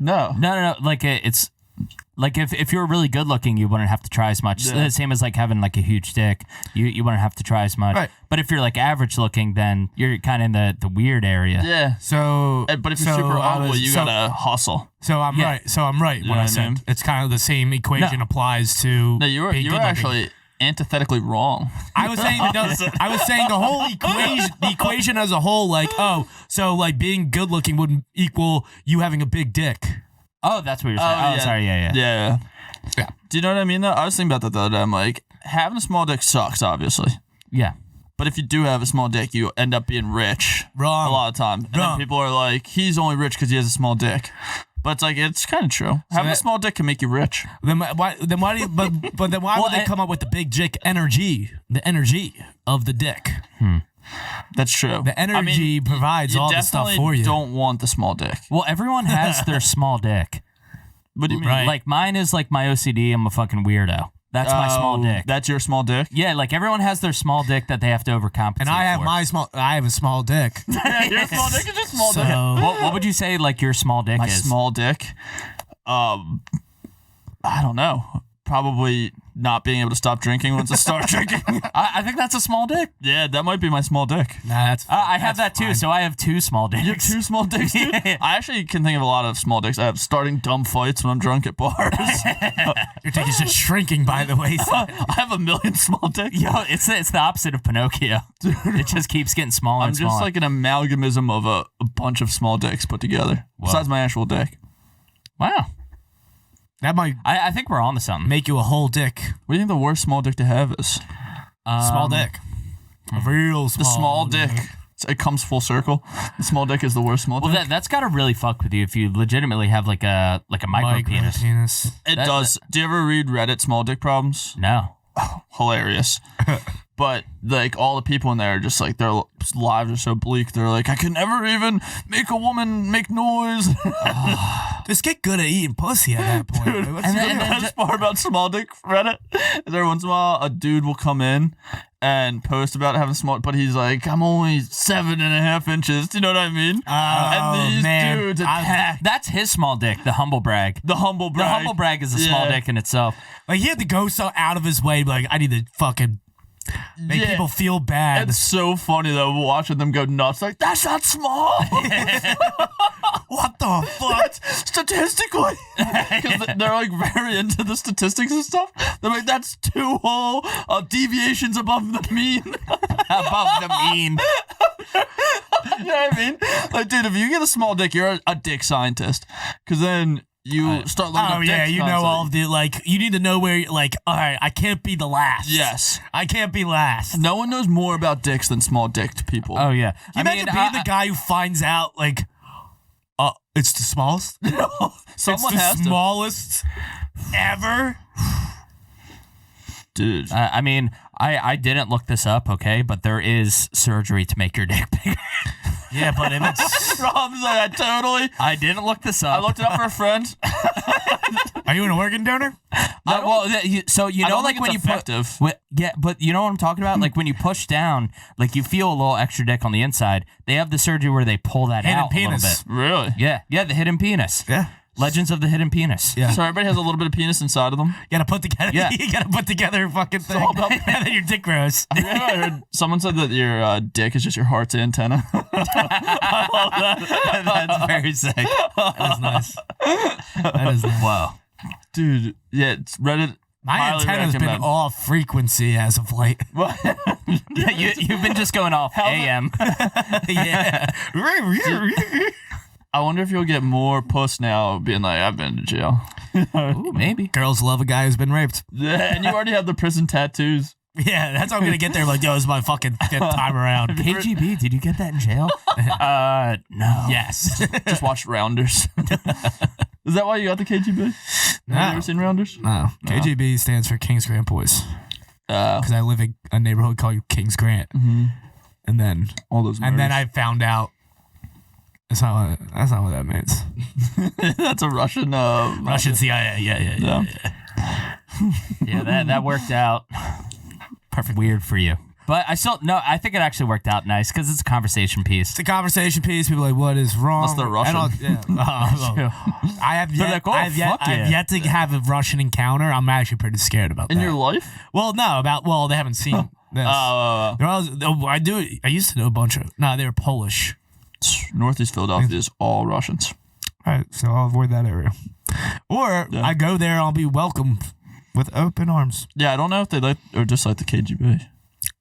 No. No. Like, it's... Like, if you were really good looking, you wouldn't have to try as much. Yeah. The same as, like, having, like, a huge dick. You wouldn't have to try as much. Right. But if you're, like, average looking, then you're kind of in the weird area. Yeah. So, But if you're super ugly, you gotta hustle. So I'm Yeah. right. So I'm right You when know I what I said mean? it's kind of the same equation applies to. No, you were being good-looking. actually antithetically wrong. I was saying I was saying the whole equation as a whole, like, so like being good looking wouldn't equal you having a big dick. Oh, that's what you're saying. Oh, sorry. Yeah. Yeah. Yeah. Do you know what I mean, though? I was thinking about that the other day. I'm like, having a small dick sucks, obviously. Yeah. But if you do have a small dick, you end up being rich. Wrong. A lot of times. And then Wrong. people are like, he's only rich because he has a small dick. But it's like, it's kind of true. Having a that- small dick can make you rich. Then why do you, but then why would they come up with the big dick energy? The energy of the dick. That's true. The energy provides you all the stuff definitely for you. don't want the small dick. Well, everyone has their small dick. What do you mean? Right. Like, mine is like my OCD. I'm a fucking weirdo. That's my small dick. That's your small dick? Yeah, like everyone has their small dick that they have to overcompensate And I have for. I have a small dick. Your small dick is just small So dick. What would you say like your small dick My is? small dick? I don't know. Probably not being able to stop drinking once I start drinking. I think that's a small dick. Yeah, that might be my small dick. Nah, that's I have that that's too, fine. so I have two small dicks. You have two small dicks, dude? Yeah. I actually can think of a lot of small dicks. I have starting dumb fights when I'm drunk at bars. Your dick is just shrinking, by the way. I have a million small dicks. Yo, it's the opposite of Pinocchio. It just keeps getting smaller I'm and smaller. just like an amalgamism of a bunch of small dicks put together. Besides my actual dick. wow. That might I think we're on to something. make you a whole dick. What do you think the worst small dick to have is? Small dick. A real small. The small dick. It comes full circle. The small dick is the worst small Well, dick. that's got to really fuck with you if you legitimately have like a micro penis. Penis. It does. Do you ever read Reddit small dick problems? No. Hilarious. But like all the people in there are just like their lives are so bleak. They're like, I could never even make a woman make noise. Just get good at eating pussy at that point. Dude, Like, what's and the- then the best part about small dick Reddit is every once in a while a dude will come in and post about having small, but he's like, I'm only 7.5 inches. Do you know what I mean? And these man. dudes attack That's his small dick, the humble brag. the humble brag. The humble brag is a small Yeah. dick in itself. Like he had to go so out of his way, to be like, I need to fucking make Yeah. people feel bad. It's so funny though, watching them go nuts. Like, that's not small. What the fuck? That's statistically. Because they're like very into the statistics and stuff. They're like, that's 2 whole deviations above the mean. Above the mean. You know what I mean? Like, dude, if you get a small dick, you're a dick scientist. Because then you start looking Oh up yeah, dicks you know constantly. all of the like. You need to know where. Like, all right, I can't be the last. Yes. I can't be last. No one knows more about dicks than small dicked people. Oh yeah. You imagine being the guy who finds out like, it's the smallest. Someone it's has the to. smallest. ever. Dude. I mean, I didn't look this up, okay, but there is surgery to make your dick bigger. Yeah, but if it's Rob's like, totally. I didn't look this I up. looked it up for a friend. are you an organ donor? So you I know, don't like think when it's you effective. yeah, but you know what I'm talking about? Like when you push down, like you feel a little extra dick on the inside. They have the surgery where they pull that Hidden out a penis. little bit. Really? Yeah, the hidden penis. Yeah. Legends of the hidden penis. Yeah. So everybody has a little bit of penis inside of them. You gotta put together. Yeah. You gotta put together a fucking thing, all about- and then your dick grows. I heard someone said that your dick is just your heart's antenna. I love that. That's very sick. That is nice. That is nice. Wow. Dude, yeah, it's Reddit. My highly antenna's been recommend. off frequency as of late. Yeah, you've been just going off AM. Yeah. I wonder if you'll get more puss now being like, I've been to jail. Ooh, maybe. Girls love a guy who's been raped. Yeah, and you already have the prison tattoos. Yeah, that's how I'm gonna get there. Like, yo, this is my fucking fifth time around. KGB, did you get that in jail? No. Yes. Just watched Rounders. Is that why you got the KGB? Have you ever seen Rounders? No. KGB stands for Kings Grant Boys. Uh, Because I live in a neighborhood called Kings Grant. And then all those and then murders. I found out that's not what that means. That's a Russian. Russian CIA. Yeah. Yeah, that worked out. Perfect. Weird for you. But I think it actually worked out nice because it's a conversation piece. It's a conversation piece. People are like, what is wrong? Unless they're Russian. I have They're yet, like, oh, I've fuck yeah. yet to have a Russian encounter. I'm actually pretty scared about In that. your life? Well, no, they haven't seen this. I used to know a bunch of. No, they were Polish. Northeast Philadelphia is all Russians. All right, so I'll avoid that area. Or Yeah. I go there, I'll be welcomed with open arms. Yeah, I don't know if they like or dislike the KGB.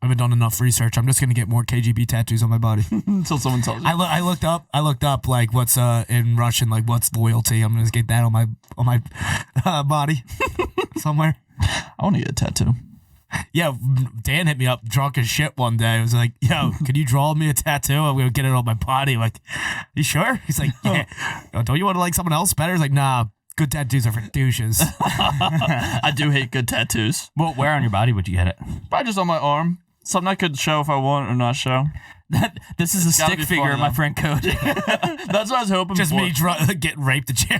I haven't done enough research. I'm just gonna get more KGB tattoos on my body. Until someone tells you. I looked up like what's in Russian, like what's loyalty. I'm gonna get that on my body somewhere. I want to get a tattoo. Yeah, Dan hit me up drunk as shit one day. He was like, yo, can you draw me a tattoo? I'm going to get it on my body. I'm like, you sure? He's like, yeah. Don't you want to like someone else better? He's like, nah, good tattoos are for douches. I do hate good tattoos. Well, where on your body would you get it? Probably just on my arm. Something I could show if I want or not show. This is a gotta stick be figure fun, of my though. friend Cody. That's what I was hoping Just for. me getting raped in jail.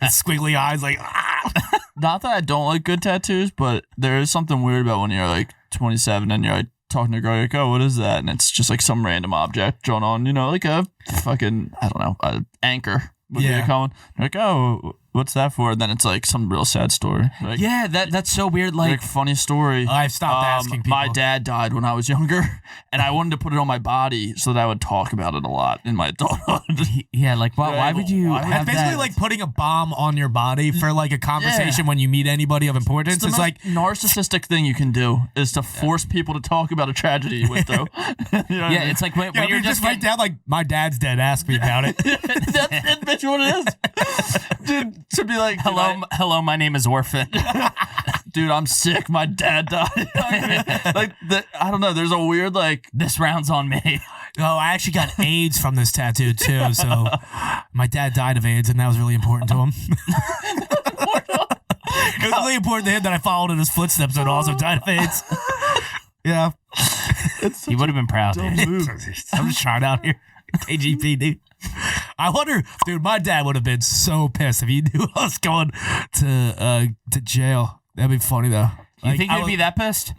Squiggly eyes like, ah. Not that I don't like good tattoos, but there is something weird about when you're like 27 and you're like talking to a girl, you're like, oh, what is that? And it's just like some random object drawn on, like a fucking, I don't know, an anchor would be Yeah. a common. You're like, oh, what's that for? And then it's like some real sad story. Like, Yeah, that's so weird. like funny story. I've stopped asking people. My dad died when I was younger, and I wanted to put it on my body so that I would talk about it a lot in my adulthood. Yeah, like why would you Why would- have It's basically that? like putting a bomb on your body for like a conversation when you meet anybody of importance. It's the It's most like, narcissistic thing you can do is to force people to talk about a tragedy you went through. You know what I yeah, mean? it's like when yeah, you're you just getting- write down like, my dad's dead, ask me about it. That's what it is. Dude, to be like, hello, my name is Orphan. dude, I'm sick. My dad died. I don't know. There's a weird like. This round's on me. Oh, I actually got AIDS from this tattoo too. So my dad died of AIDS, and that was really important to him. It was really important to him that I followed in his footsteps and also died of AIDS. Yeah, He would have been proud. Dude. I'm just trying out here. KGP, dude. I wonder, dude. My dad would have been so pissed if he knew I was going to jail. That'd be funny though. You think he'd be that pissed?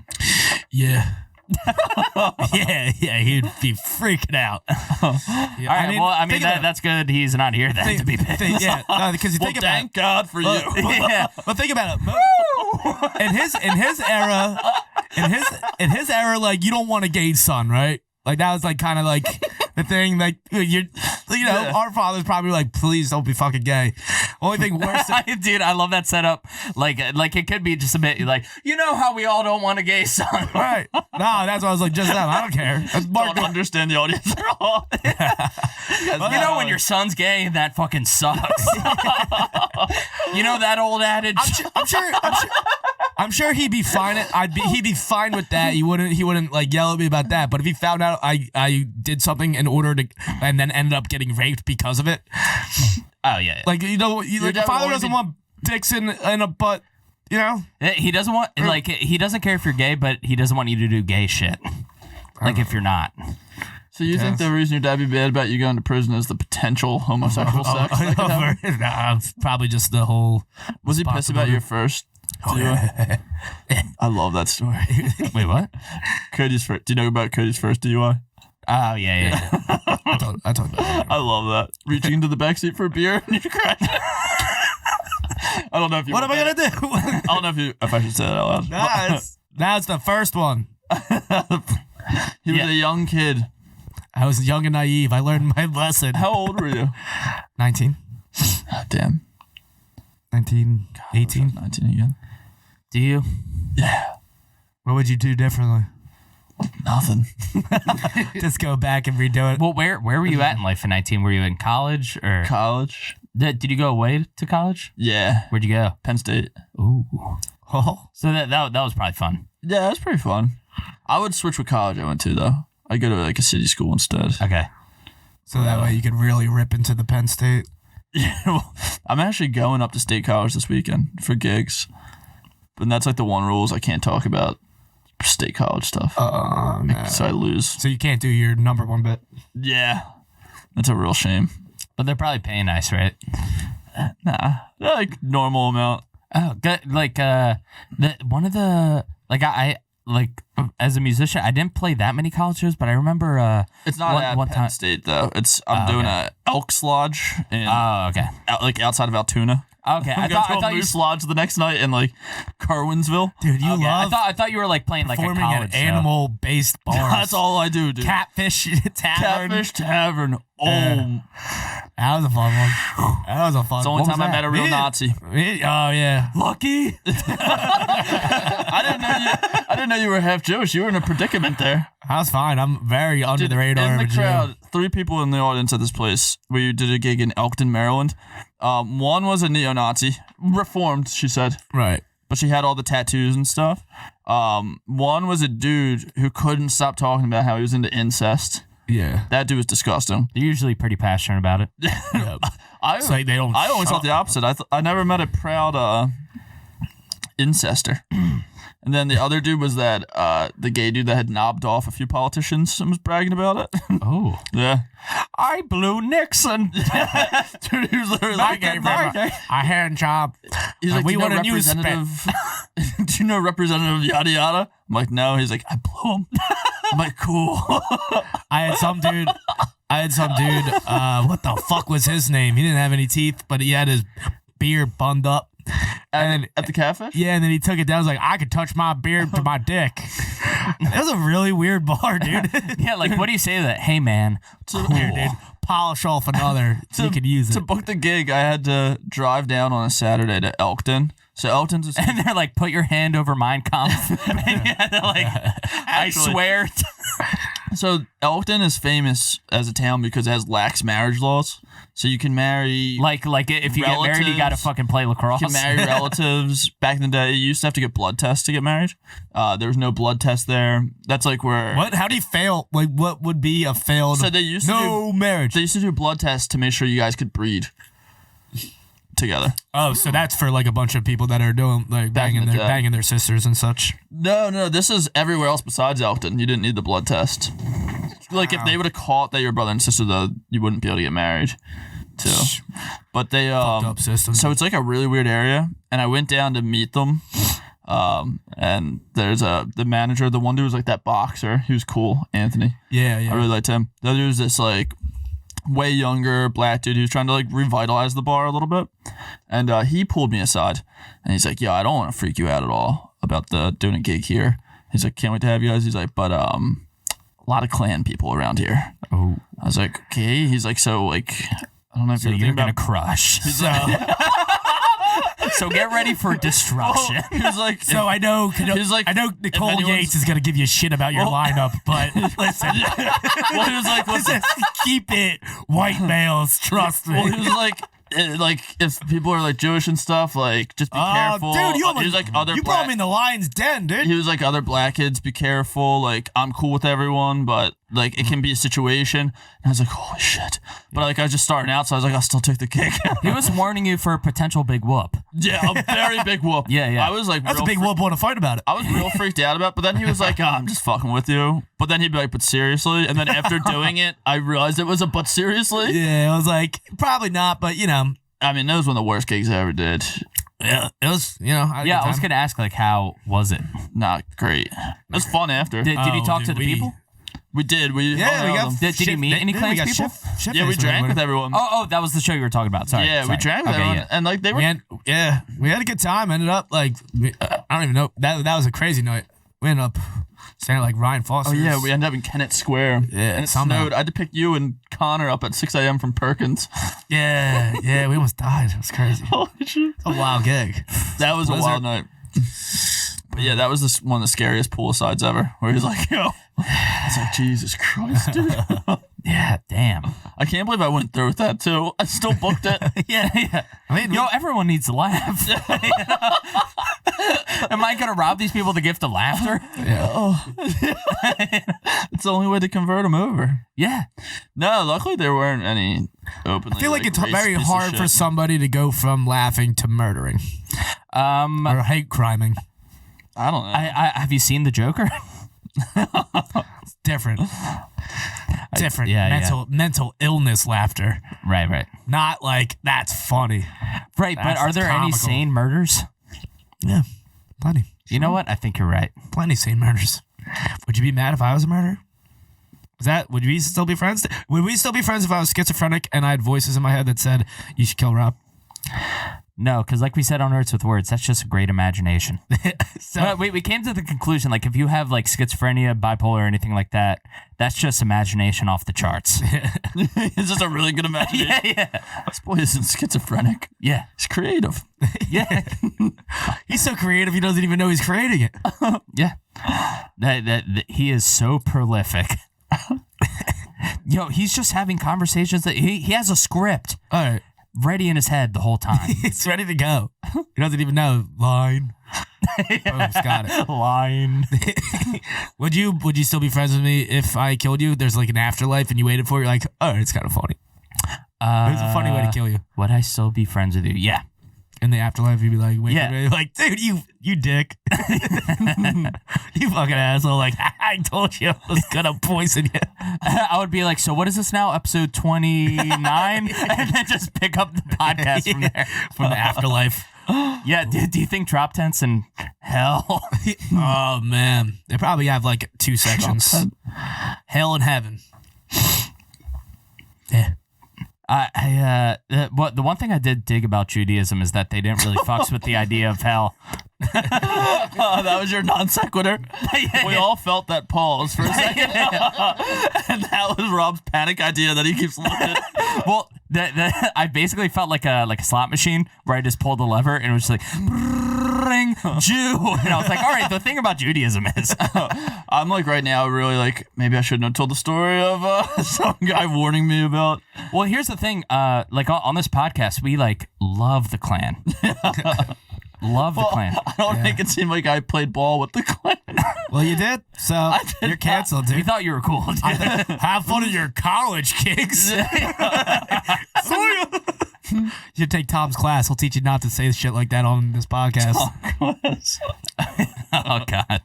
Yeah. yeah, he'd be freaking out. Yeah, All right, think about- that's good. He's not here then to be pissed. yeah, because you Well, think about thank God for you. Yeah. But think about it. In his era, like you don't want a gay son, right? Like that was like kind of like the thing. Like our father's probably like, please don't be fucking gay. Only thing worse. Dude, I love that setup. Like it could be just a bit like, how we all don't want a gay son. Right? No, that's why I was like, just them. I don't care. That's Don't understand the audience at all. When your son's gay, that fucking sucks. That old adage. I'm sure he'd be fine. He'd be fine with that. He wouldn't like yell at me about that. But if he found out I did something in order to, and then ended up getting raped because of it, Oh yeah. like dad the would father only doesn't be- want dicks in a butt. You know, He doesn't want he doesn't care if you're gay, but he doesn't want you to do gay shit. Like if you're not. So you think the reason your dad be bad about you going to prison is the potential homosexual sex? That could happen? Nah, it's probably just the whole. Was he pissed about your first? DUI? I love that story. Wait, what? Cody's first. Do you know about Cody's first DUI? Oh yeah. I told about that. I love that. Reaching into the backseat for a beer and you crash. I don't know if you. What am I gonna do? I don't know if I should say that out loud. That's the first one. He was a young kid. I was young and naive. I learned my lesson. How old were you? 19. Oh, damn. 19. 18. 19 again. Do you? Yeah. What would you do differently? Nothing. Just go back and redo it. Well, where were you at in life in 19? Were you in college or College? did you go away to college? Yeah. Where'd you go? Penn State. Ooh. Oh. So that was probably fun. Yeah, that's pretty fun. I would switch what college I went to, though. I'd go to like a city school instead. Okay. So that way you could really rip into the Penn State. Yeah, well, I'm actually going up to State College this weekend for gigs. But that's like the one rules I can't talk about State College stuff. No. So I lose. So you can't do your number one bit. Yeah. That's a real shame. But they're probably paying nice, right? Nah. They're like normal amount. Oh, good. Like I as a musician, I didn't play that many college shows, but I remember It's not at one Penn time. State, though. I'm doing a Elks Lodge in Okay. like outside of Altoona. Okay. I I thought you Moose Lodge the next night in like Carwinsville. Dude, you okay. love I thought you were like playing like a performing college at show. animal-based bars. That's all I do, dude. Catfish Tavern. Catfish Tavern. Oh, That was a fun one. That was a fun one. it's the only time I met a real Nazi. Oh, yeah. Lucky. I didn't know you were half Jewish. You were in a predicament there. That was fine. I'm very under Dude, the radar. in the of a Jew. crowd, 3 people in the audience at this place. We did a gig in Elkton, Maryland. One was a neo-Nazi, reformed, she said, Right. but she had all the tattoos and stuff. One was a dude who couldn't stop talking about how he was into incest. Yeah. That dude was disgusting. They're usually pretty passionate about it. Yep. I It's like they don't. I always thought the opposite. I never met a proud incester. And then the other dude was that the gay dude that had knobbed off a few politicians and was bragging about it. Oh. Yeah. I blew Nixon. Dude, he was literally like, I had a job. he's like, we do you know want a new spec. representative? Do you know representative yada yada? I'm like, no. He's like, I blew him. I'm like, cool. I had some dude. What the fuck was his name? He didn't have any teeth, but he had his beard bunned up. And At the catfish? yeah, and then he took it down. I was like, I could touch my beard to my dick. It was a really weird bar, dude. Yeah, like what do you say to that? Hey man, Here, dude. Polish off another so you could use To it. book the gig, I had to drive down on a Saturday to Elkton. So Elkton's a and they're like, put your hand over Mein Kampf. And yeah, they're like, I swear. So Elkton is famous as a town because it has lax marriage laws. So you can marry like if you get married, you gotta Relatives. fucking play lacrosse. you can marry relatives. Back in the day, you used to have to get blood tests to get married. There was no blood test there. That's like where What? How do you fail? Like, what would be a failed? So they used to no marriage. They used to do blood tests to make sure you guys could breed together. Oh, so that's for like a bunch of people that are doing like Back in the day. banging their sisters and such. No, this is everywhere else besides Elkton. You didn't need the blood test. Like if they would have caught that you're brother and sister, though, you wouldn't be able to get married. Too. But they Fucked up system. so it's like a really weird area, and I went down to meet them. And there's the manager, the one dude was like that boxer. He was cool, Anthony. yeah. I really liked him. The other dude was this like way younger black dude. He was trying to like revitalize the bar a little bit, and he pulled me aside, and he's like, "Yeah, I don't want to freak you out at all about doing a gig here." He's like, "Can't wait to have you guys." He's like, "But a lot of Klan people around here." Oh, I was like, "Okay." He's like, "So like, I don't know if so you're you're thinking gonna about." crush. So get ready for destruction. He was like, So I know, He's like, I know Nicole anyone's- Yates is gonna give you shit about your lineup, but listen, well, he was like, listen. keep it white males. Trust me. Well, he was like, if people are like Jewish and stuff, like just be careful. Dude, He was like other you brought me in the lion's den, dude. He was like other black kids, be careful. Like I'm cool with everyone, but Like, it can be a situation. And I was like, holy shit. But, like, I was just starting out, so I was like, I'll still take the kick. He was warning you for a potential big whoop. Yeah, a very big whoop. Yeah. I was like, That's a big whoop on a fight about it. I was real freaked out about it, but then he was like, I'm just fucking with you. But then he'd be like, but seriously? And then after doing it, I realized it was a but seriously. Yeah, I was like, probably not, but, I mean, that was one of the worst gigs I ever did. Yeah, it was, I had a good I was time. gonna ask, like, how was it? Not great. It was fun after. Did you talk to the we- people? We did. We Yeah, hung we out got. with them. Did you meet any Clans people? Yeah, we drank with everyone. Oh, that was the show you were talking about. Sorry. Yeah, we drank with everyone. And like they were. We had a good time. Ended up like I don't even know that was a crazy night. We ended up staying at, like Ryan Oh Foster's. yeah, we ended up in Kennett Square. Yeah, and it somehow. snowed. I had to pick you and Connor up at 6 a.m. from Perkins. Yeah, we almost died. It was crazy. Holy shit. A wild gig. That was a Blizzard. wild night. But yeah, that was one of the scariest poolsides ever. Where he's like, yo, I was like, Jesus Christ, dude. Yeah, damn. I can't believe I went through with that too. I still booked it. Yeah. I mean, Everyone needs to laugh. Am I gonna rob these people the gift of laughter? It's the only way to convert them over. Yeah. No, luckily there weren't any openly. I feel like it's racist very piece of hard shit. for somebody to go from laughing to murdering or hate criming. I don't know. I have you seen the Joker? Different. Different. Yeah, mental illness laughter. Right. Not like that's funny. Right, but That's are there any comical. sane murders? Yeah, plenty. You know what? I think you're right. Plenty sane murders. Would you be mad if I was a murderer? Would we still be friends? Would we still be friends if I was schizophrenic and I had voices in my head that said you should kill Rob? No, because like we said on Earths with Words, that's just a great imagination. But we came to the conclusion, like, if you have, like, schizophrenia, bipolar, or anything like that, that's just imagination off the charts. It's just a really good imagination. Yeah. This boy isn't schizophrenic. Yeah. He's creative. Yeah. He's so creative he doesn't even know he's creating it. Yeah. That he is so prolific. Yo, he's just having conversations that he has a script All right. ready in his head the whole time. It's ready to go. He doesn't even know. Line. Boom, got it. Line. Would you still be friends with me if I killed you? There's like an afterlife and you waited for it. You're like, oh, it's kind of funny. It's a funny way to kill you. Would I still be friends with you? Yeah. In the afterlife, you'd be like, wait, Yeah. like, dude, you dick. You fucking asshole. Like, I told you I was going to poison you. I would be like, so what is this now? Episode 29? And then just pick up the podcast from there. From the afterlife. Yeah. Do you think DropTent's in hell? Oh, man. They probably have like 2 sections. Hell and heaven. Yeah. The one thing I did dig about Judaism is that they didn't really fucks with the idea of hell. Oh, that was your non sequitur. We all felt that pause for a second, and that was Rob's panic idea that he keeps looking at. Well, I basically felt like a slot machine where I just pulled the lever and it was just like, ring Jew. And I was like, all right, the thing about Judaism is. I'm like right now, really like maybe I shouldn't have told the story of some guy warning me about. Well, here's the thing. Like on this podcast, we like love the Klan. Love the Klan. I don't make it seem like I played ball with the Klan. Well, you did. So you're canceled, We dude. thought you were cool. Dude. Have fun at your college, kicks. You should take Tom's class. He'll teach you not to say shit like that on this podcast. Oh God.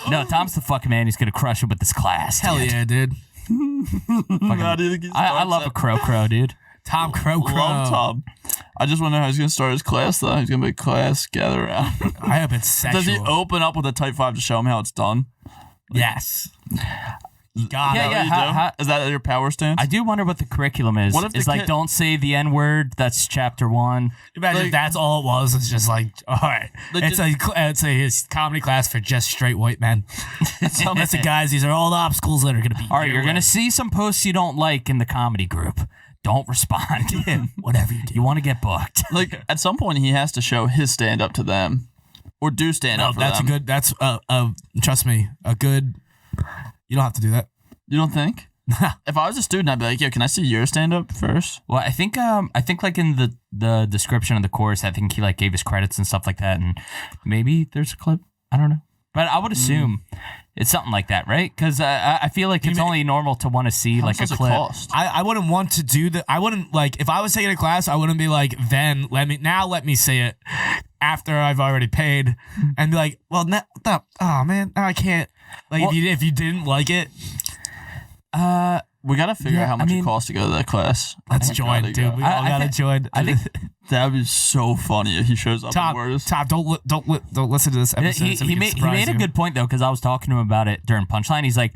No, Tom's the fucking man. He's gonna crush it with this class. Hell dude. yeah, dude. How do you think he I love a crow, dude. Tom Crow. Love Tom. I just wonder how he's gonna start his class though. He's gonna be class, gather around. I hope it's sexual. Does he open up with a type 5 to show him how it's done? Yes. God, Yeah, Is that what you do? Is that your power stance? I do wonder what the curriculum is. What if the it's like, kid- don't say the N word. That's chapter 1. Imagine if that's all it was. It's just like, all right. Like It's a comedy class for just straight white men. Listen, guys, these are all the obstacles that are going to be. All right, you're gonna see some posts you don't like in the comedy group. Don't respond. Whatever you do. You want to get booked. Like at some point he has to show his stand up to them, or do stand No, up for that's them. a good. That's trust me, a good. You don't have to do that. You don't think? If I was a student, I'd be like, "Yo, can I see your stand up first?" Well, I think like in the description of the course, I think he like gave his credits and stuff like that, and maybe there's a clip. I don't know, but I would assume It's something like that, right? Because I feel like it's only normal to want to see like a does it clip. cost? I wouldn't want to do that. I wouldn't like if I was taking a class. I wouldn't be like, then let me see it after I've already paid, and be like, well, oh man, now I can't. Like if you didn't like it, We gotta figure out how much it costs to go to that class. let's join, dude. We all gotta join. I think That'd be so funny if he shows up and wears. Tom, don't listen to this episode. he made a good point though, because I was talking to him about it during Punchline. He's like,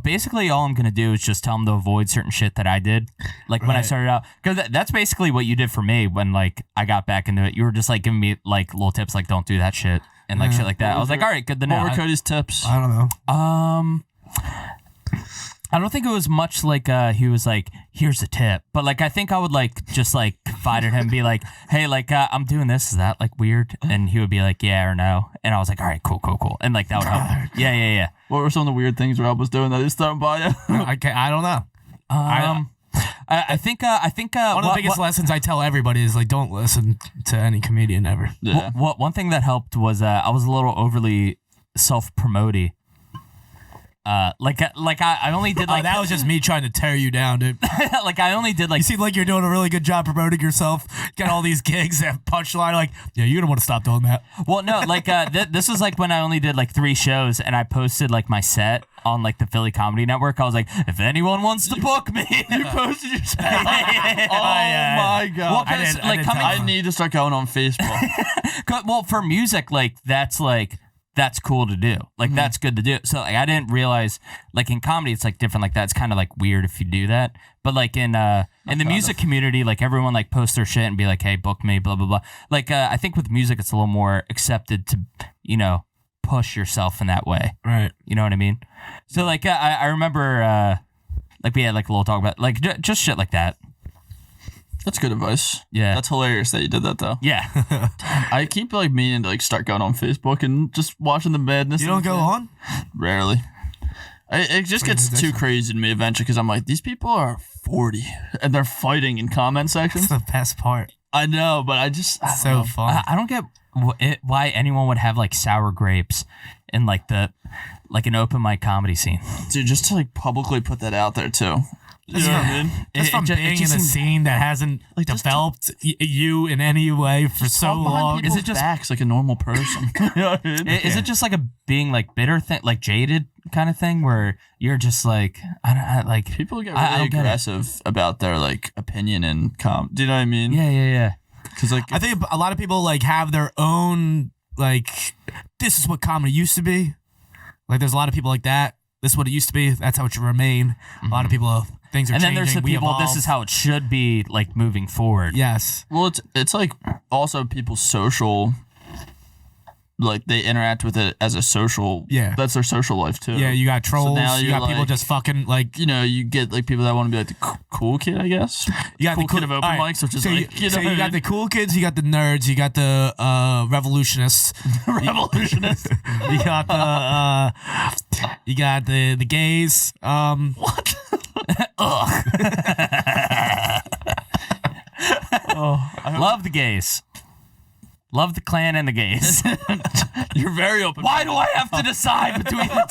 basically all I'm gonna do is just tell him to avoid certain shit that I did, like when I started out, because that's basically what you did for me when like I got back into it. You were just like giving me like little tips, like don't do that shit and like shit like that. I was like, all right, good to know. What were Cody's tips? I don't know. I don't think it was much like he was like, here's a tip, but like I think I would like just like confide in him and be like, hey, like I'm doing this, is that like weird? And he would be like, yeah or no, and I was like, all right, cool, and like that would help. Yeah. What were some of the weird things Rob was doing that he was throwing by you? I don't know. I think one of the biggest lessons I tell everybody is like, don't listen to any comedian ever. Yeah. One thing that helped was I was a little overly self-promoting. I only did like that was just me trying to tear you down, dude. like I only did like You seem like you're doing a really good job promoting yourself. Get all these gigs at Punchline. Like, yeah, you're gonna want to stop doing that. Well, no, like this was like when I only did like 3 shows and I posted like my set on like the Philly Comedy Network. I was like, if anyone wants to book me, you posted your set. My god! Well, I need to start going on Facebook. Well, for music, like that's cool to do. Like that's good to do. So like I didn't realize like in comedy it's like different like that. It's kind of like weird if you do that. But like in the music community, like everyone like posts their shit and be like, hey, book me, blah blah blah. Like I think with music it's a little more accepted to, you know, push yourself in that way. Right. You know what I mean? So like I remember like we had like a little talk about like just shit like that. That's good advice. Yeah. That's hilarious that you did that though. Yeah. I keep like meaning to like start going on Facebook and just watching the madness. You don't go on? Rarely. It just gets too crazy to me eventually because I'm like, these people are 40 and they're fighting in comment sections. That's the best part. I know, but I don't So know. fun. I don't get why anyone would have like sour grapes in like an open mic comedy scene. Dude, just to like publicly put that out there too. You know what I mean? Just from being in a scene that hasn't like developed you in any way for so long. Is it just backs like a normal person? You know what I mean? Is it just like a being like bitter thing, like jaded kind of thing, where you're just like like people get really aggressive about their like opinion and do you know what I mean? Yeah. Because like I think a lot of people like have their own like, this is what comedy used to be. Like there's a lot of people like that. This is what it used to be. That's how it should remain. A lot of people. Things are and changing. then there's the we people. evolve. This is how it should be, like moving forward. Yes. Well, it's like also people's social, like they interact with it as a social. Yeah. That's their social life too. Yeah, you got trolls. now you you're got people like- just fucking like. You know, you get like people that want to be like the cool kid, I guess. You got cool the kid of open all right, mics, which is so like, you know what I got mean? the cool kids, you got the nerds, you got the revolutionists, revolutionists. you got the gays. What? Love the gays. Love the Klan and the gays. You're very open. Why do I have to decide between the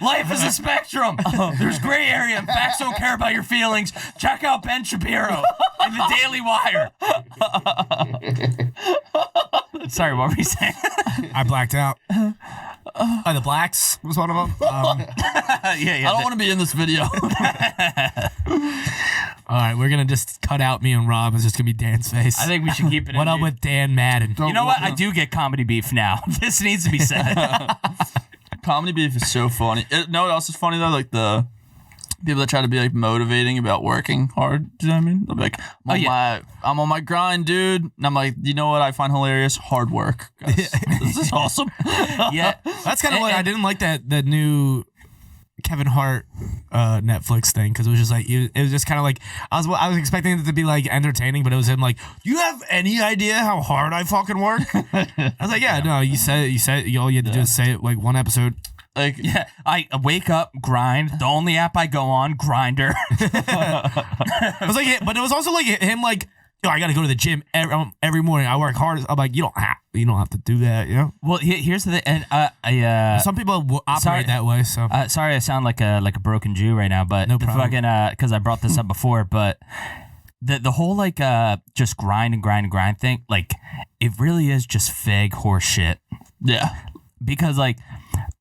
two? Life is a spectrum. There's gray area and facts don't care about your feelings. Check out Ben Shapiro and the Daily Wire. Sorry, what were you saying? I blacked out. The blacks was one of them. Yeah. I don't want to be in this video. All right, we're gonna just cut out me and Rob. It's just gonna be Dan's face. I think we should keep it. What up with Dan Madden? You know what? I do get comedy beef now. This needs to be said. Comedy beef is so funny. No, what else is funny though? Like the people that try to be like motivating about working hard. Do you know what I mean? They'll be like, I'm on my grind, dude. And I'm like, you know what I find hilarious? Hard work. Guys. This is awesome. Yeah. That's kind of what I didn't like the new Kevin Hart Netflix thing, because it was just like it was just kind of like I was expecting it to be like entertaining, but it was him like, you have any idea how hard I fucking work? I was like, yeah, no, you said it. All you had to do is say it like one episode. Like, Yeah, I wake up, grind. The only app I go on, Grinder. It was like, but it was also like him like I got to go to the gym every morning. I work hard. I'm like, you don't have to do that, you know? Well, here's the thing. And Some people operate that way, so. Sorry, I sound like a broken Jew right now, but No problem. because I brought this up before, but the whole like just grind thing, like it really is just fake horse shit. Yeah. Because like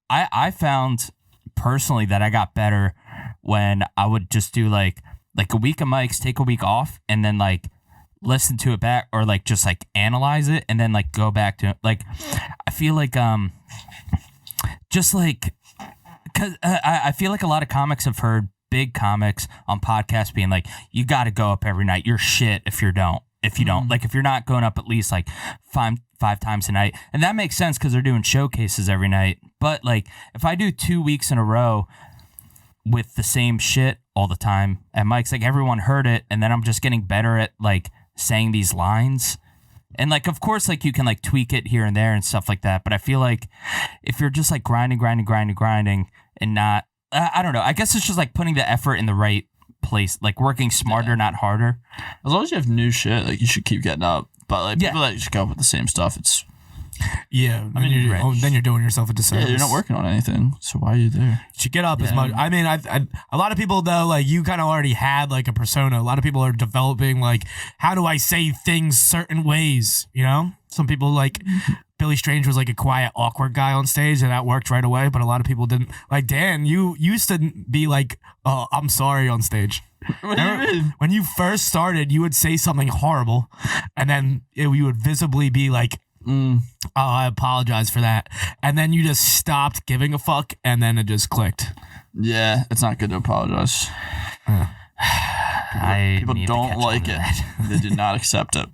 I found personally that I got better when I would just do like a week of mics, take a week off, and then like listen to it back, or like just like analyze it and then like go back to it. Like I feel like just like because I feel like a lot of comics have heard big comics on podcasts being like, you got to go up every night, you're shit if you don't like, if you're not going up at least like five times a night. And that makes sense because they're doing showcases every night. But like if I do 2 weeks in a row with the same shit all the time at mics, like everyone heard it, and then I'm just getting better at like saying these lines. And like of course like you can like tweak it here and there and stuff like that, but I feel like if you're just like grinding and not I don't know, I guess it's just like putting the effort in the right place, like working smarter, not harder. As long as you have new shit, like you should keep getting up. But like people that just go up with the same stuff, it's then you're doing yourself a disservice. yeah, you're not working on anything. So why are you there? You should get up as much. I mean, a lot of people though, like you kind of already had like a persona. A lot of people are developing like, how do I say things certain ways? You know, some people like Billy Strange was like a quiet, awkward guy on stage, and that worked right away. But a lot of people didn't. Like Dan, you used to be like, "Oh, I'm sorry" on stage. What do you mean? When you first started, you would say something horrible, and then you would visibly be like, "Oh, I apologize for that," and then you just stopped giving a fuck, and then it just clicked. Yeah, it's not good to apologize. People don't like it. They do not accept it.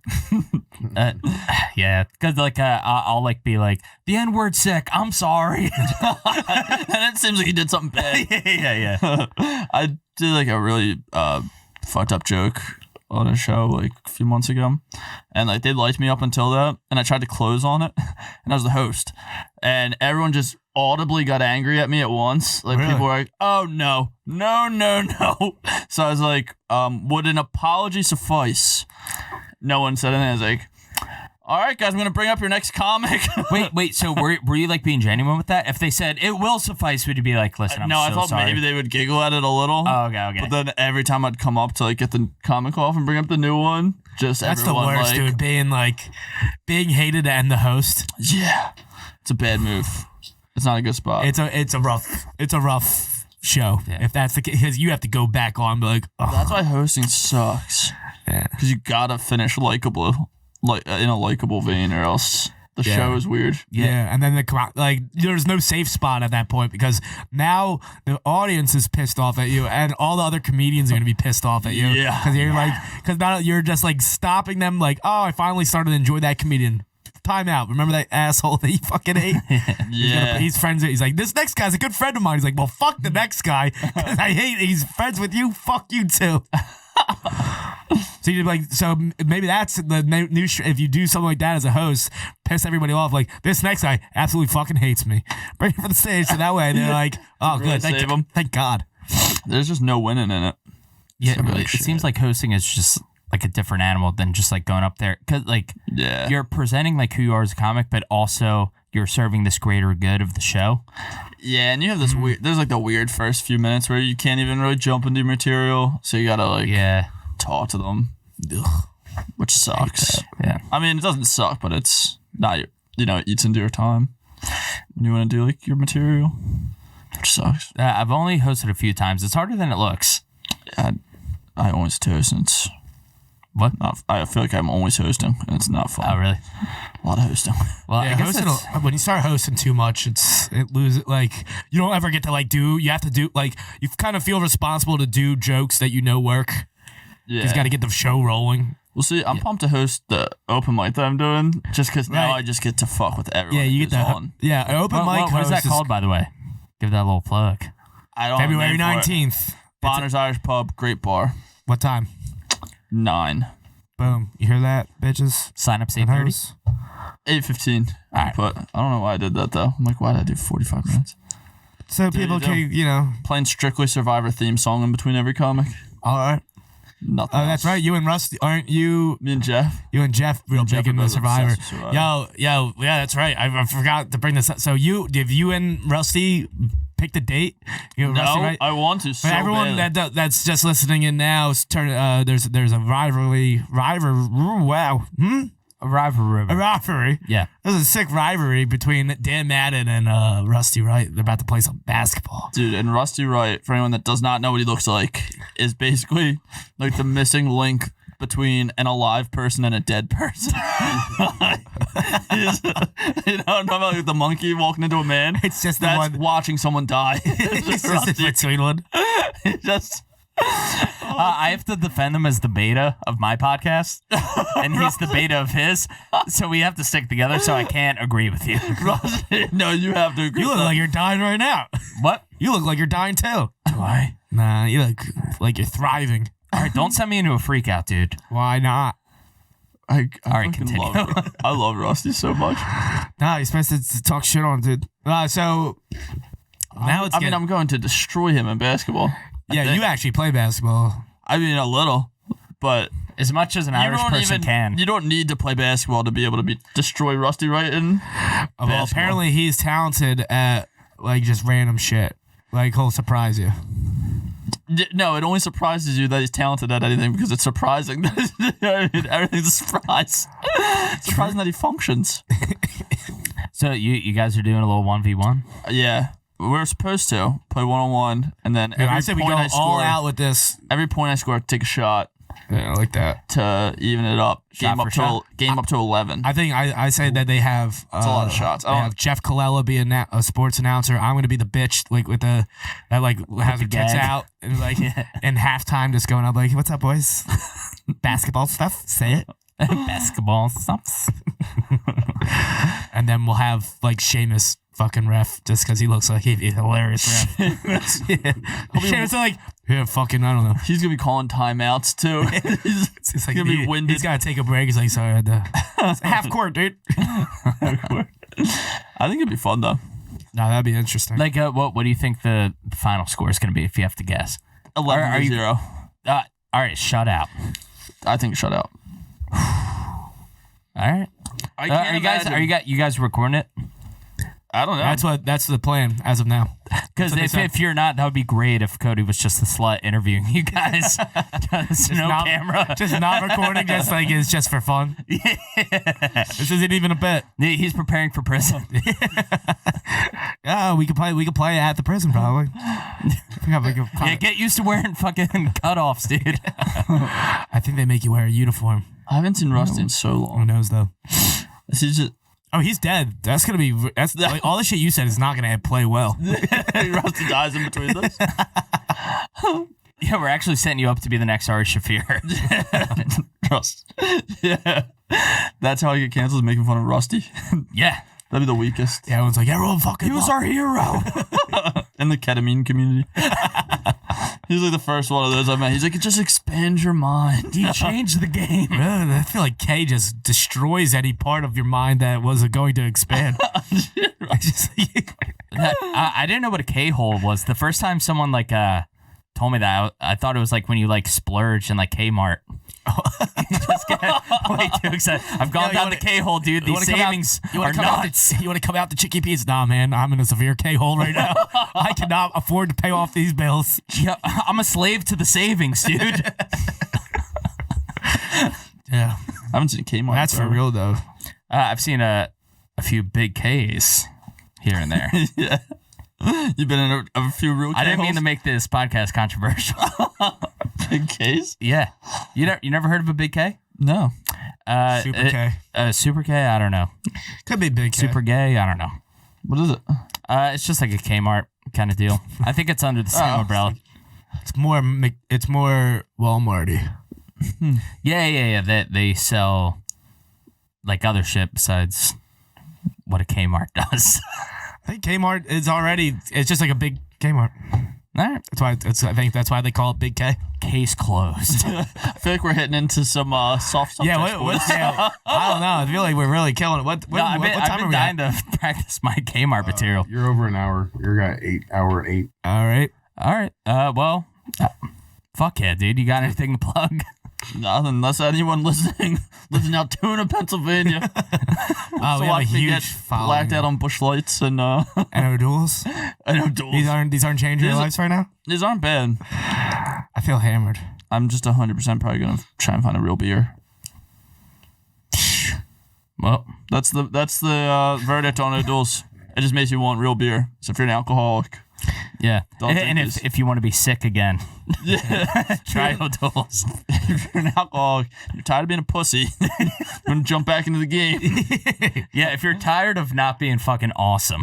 Yeah, because like I'll like be like, the N-word sick, I'm sorry. And it seems like you did something bad. yeah. I did like a really fucked up joke on a show like a few months ago, and like they liked me up until that, and I tried to close on it, and I was the host, and everyone just audibly got angry at me at once. Like Really? people were like, "Oh no." So I was like, "Would an apology suffice?" No one said anything. I was like, "All right, guys, I'm gonna bring up your next comic." Wait. So were you like being genuine with that? If they said it will suffice, would you be like, listen, I'm no, so I thought sorry. maybe they would giggle at it a little. Oh, okay. But then every time I'd come up to like get the comic off and bring up the new one, just That's the everyone worst, like, dude. Being hated and the host. yeah, it's a bad move. It's not a good spot. It's a rough show. Yeah. If that's the case, you have to go back on and be like, oh. That's why hosting sucks. Yeah. Because you gotta finish likable, like in a likable vein, or else the show is weird. Yeah, and then there's no safe spot at that point because now the audience is pissed off at you, and all the other comedians are gonna be pissed off at you. Yeah. Because now you're just like stopping them. Like, oh, I finally started to enjoy that comedian. Time out. Remember that asshole that you fucking hate? Yeah. He's friends. He's like, this next guy's a good friend of mine. He's like, well, fuck the next guy because I hate. He's friends with you. Fuck you too. So you're like, so maybe that's the new. If you do something like that as a host, piss everybody off. Like, this next guy absolutely fucking hates me. Bring him for the stage so that way they're like, oh, Really good, save him. thank God. There's just no winning in it. Yeah, So it seems like hosting is just like a different animal than just like going up there, because like you're presenting like who you are as a comic, but also you're serving this greater good of the show. Yeah, and you have this weird. There's like the weird first few minutes where you can't even really jump into material, so you gotta like talk to them, which sucks. Yeah, I mean, it doesn't suck, but it's not. It eats into your time when you want to do like your material, which sucks. I've only hosted a few times. It's harder than it looks. I always host, and it's what? I feel like I'm always hosting, and it's not fun. Oh, really? A lot of hosting. Well, Yeah, I guess when you start hosting too much, it loses. Like, you don't ever get to like do. You have to do like you kind of feel responsible to do jokes that work. Yeah, You got to get the show rolling. Well, see, I'm pumped to host the open mic that I'm doing, just because now I just get to fuck with everyone. Yeah, you that get goes that. on. Yeah, an open mic. What is that called, by the way? Give that a little plug. I don't have a February name for it. 19th. Bonner's Irish Pub, great bar. What time? 9. Boom. You hear that, bitches? Sign up's And 8:30. hoes? 8:15. Alright. But I don't know why I did that though. I'm like, why did I do 45 minutes? So people you can, do. Playing Strictly Survivor theme song in between every comic. all right. Nothing. Oh, that's right. You and Rusty, aren't you? Me and Jeff. You and Jeff real Jeff big into are both Survivor. obsessed with Survivor. Yeah, that's right. I forgot to bring this up. So have you and Rusty picked a date? You and No, Rusty, right? I want to. So For everyone bad. that's just listening in now, there's a rivalry. A rivalry. Yeah. There's a sick rivalry between Dan Madden and Rusty Wright. They're about to play some basketball. Dude, and Rusty Wright, for anyone that does not know what he looks like, is basically like the missing link between an alive person and a dead person. You know, I'm talking about like the monkey walking into a man. It's just the That's one watching someone die. it's just in between one. It just I have to defend him as the beta of my podcast, and he's the beta of his. So we have to stick together. So I can't agree with you. Rusty, no, you have to agree. You look with like you're dying right now. What? You look like you're dying too. Do I? Nah, you look like you're thriving. All right, don't send me into a freak out, dude. Why not? I All right, fucking continue. I love Rusty so much. Nah, you're supposed to talk shit on, dude. So now it's I mean, I'm going to destroy him in basketball. yeah, you actually play basketball. I mean, a little, but As much as an you Irish don't person even can. You don't need to play basketball to be able to destroy Rusty Wright in. Well, basketball. apparently he's talented at like just random shit. Like he'll surprise you. No, it only surprises you that he's talented at anything because it's surprising. Everything's a surprise. It's surprising that he functions. So you guys are doing a little 1v1? Yeah, we're supposed to play 1-on-1, and then Dude, every I said we point go I all score, out with this. every point I score, I take a shot Yeah, like that. to even it up. Shot for shot? Game up to 11. I think I say that they have. It's a lot of shots. They have Jeff Colella be a sports announcer. I'm going to be the bitch like with the that like has her tits gag. out and like in halftime just going up like, "What's up, boys? Basketball stuff. Say it." Basketball stuff. And then we'll have like Seamus fucking ref just because he looks like he'd be a hilarious ref. Yeah. Seamus like fucking I don't know. He's gonna be calling timeouts too. He's It's like gonna be winded. He's got to take a break. He's like, sorry, I had to. It's half court, dude. I think it'd be fun though. No, that'd be interesting. Like, what do you think the final score is going to be if you have to guess? 11-0. All right, shut out. I think shutout. All right. I Are you guys recording it? I don't know. That's the plan as of now. Because if you're not, that would be great if Cody was just the slut interviewing you guys. Just no not- camera. Just not recording, just like it's just for fun. This isn't even a bit. He's preparing for prison. Yeah, we could play at the prison probably. Yeah, get used to wearing fucking cutoffs, dude. I think they make you wear a uniform. I haven't seen Rusty in so Who long. knows though? He's just Oh, he's dead. That's gonna be. That's like, all the shit you said is not gonna play well. Rusty dies in between those. Yeah, we're actually setting you up to be the next Ari Shafir. Rust. Yeah. That's how I get canceled, making fun of Rusty. Yeah. That'd be the weakest. Yeah, everyone's like, everyone fucking. He was our hero. In the ketamine community. He's like the first one of those I met. He's like, it just expands your mind. He changed the game. Really, I feel like K just destroys any part of your mind that wasn't going to expand. I didn't know what a K-hole was. The first time someone like told me that, I thought it was like when you like splurge in like Kmart. You just get way too excited. I've gone down the K-hole, dude. These savings are nuts. You want to come out the Chicky Peas? Nah, man, I'm in a severe K-hole right now. I cannot afford to pay off these bills. Yeah, I'm a slave to the savings, dude. Yeah, I haven't seen Kmart. that's for real though. I've seen a few big Ks here and there. Yeah. You've been in a few real I didn't mean to K-holes? make this podcast controversial. Big K's? Yeah, you never heard of a big K? No. Super K. Super K? I don't know. Could be big K. Super gay? I don't know. What is it? It's just like a Kmart kind of deal. I think it's under the same umbrella. It's more Walmarty. Yeah. They sell like other shit besides what a Kmart does. I think Kmart is already. It's just like a big Kmart. All right. I think that's why they call it Big K. Case closed. I feel like we're hitting into some soft subjects. Yeah, I don't know. I feel like we're really killing it. What I've time been are we dying at? to practice my Kmart material. You're over an hour. You're got 8 hour 8. All right. All right. Well, Fuck yeah, dude. You got anything to plug? Nothing, unless anyone listening lives in Altoona, Pennsylvania. We have a huge following. Blacked out on Bush Lights and O'Doul's. O'Doul's. These aren't changing your lives right now? These aren't bad. I feel hammered. I'm just 100% probably gonna try and find a real beer. Well, that's the verdict on O'Doul's. It just makes you want real beer. So if you're an alcoholic, yeah. Don't And if you want to be sick again, try O'Doul's. if you're an alcoholic, you're tired of being a pussy, you want to jump back into the game. Yeah, if you're tired of not being fucking awesome,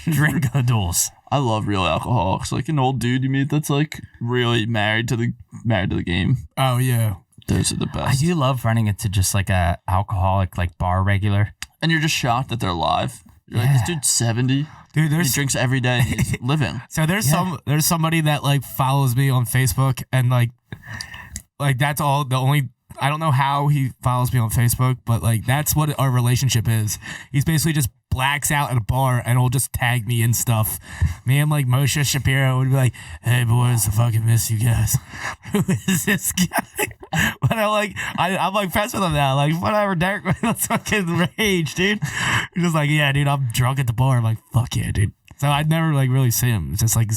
drink O'Doul's. I love real alcoholics. Like an old dude you meet that's like really married to the game. Oh yeah. Those are the I best. do love running into just like a alcoholic, like bar regular. And you're just shocked that they're alive. You're like, this dude's 70. Dude, He drinks every day. And he's living. So there's somebody that like follows me on Facebook and like that's all the only. I don't know how he follows me on Facebook, but like that's what our relationship is. He's basically just blacks out at a bar and will just tag me in stuff. Me and like Moshe Shapiro would be like, "Hey boys, I fucking miss you guys." Who is this guy? But I'm like friends with him now. Like whatever, Derek, let's fucking rage, dude. He's just like, yeah, dude, I'm drunk at the bar. I'm like, fuck yeah, dude. So I'd never like really see him. It's just like,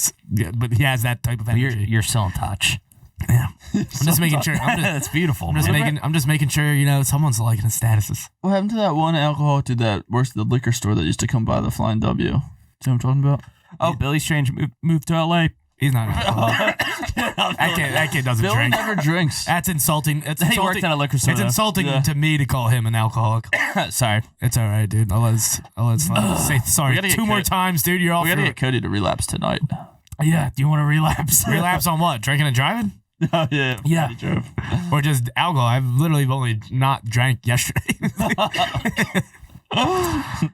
but he has that type of energy. You're still in touch. Yeah. I'm just making sure. That's beautiful. I'm just making sure, someone's liking his statuses. What happened to that one alcoholic dude that works at the liquor store that used to come by the Flying W? See what I'm talking about? Oh, Billy Strange moved to LA. He's not an alcoholic. that kid doesn't Billy drink. never drinks. That's insulting. He worked at a liquor store. It's insulting Yeah. to me to call him an alcoholic. Sorry. It's all right, dude. I'll let say sorry gotta get 2 more times, dude. You're off. We gotta get Cody to relapse tonight. Yeah. Do you want to relapse? Relapse on what? Drinking and driving? Oh, yeah. Yeah. Cody drove. Or just alcohol? I've literally only not drank yesterday.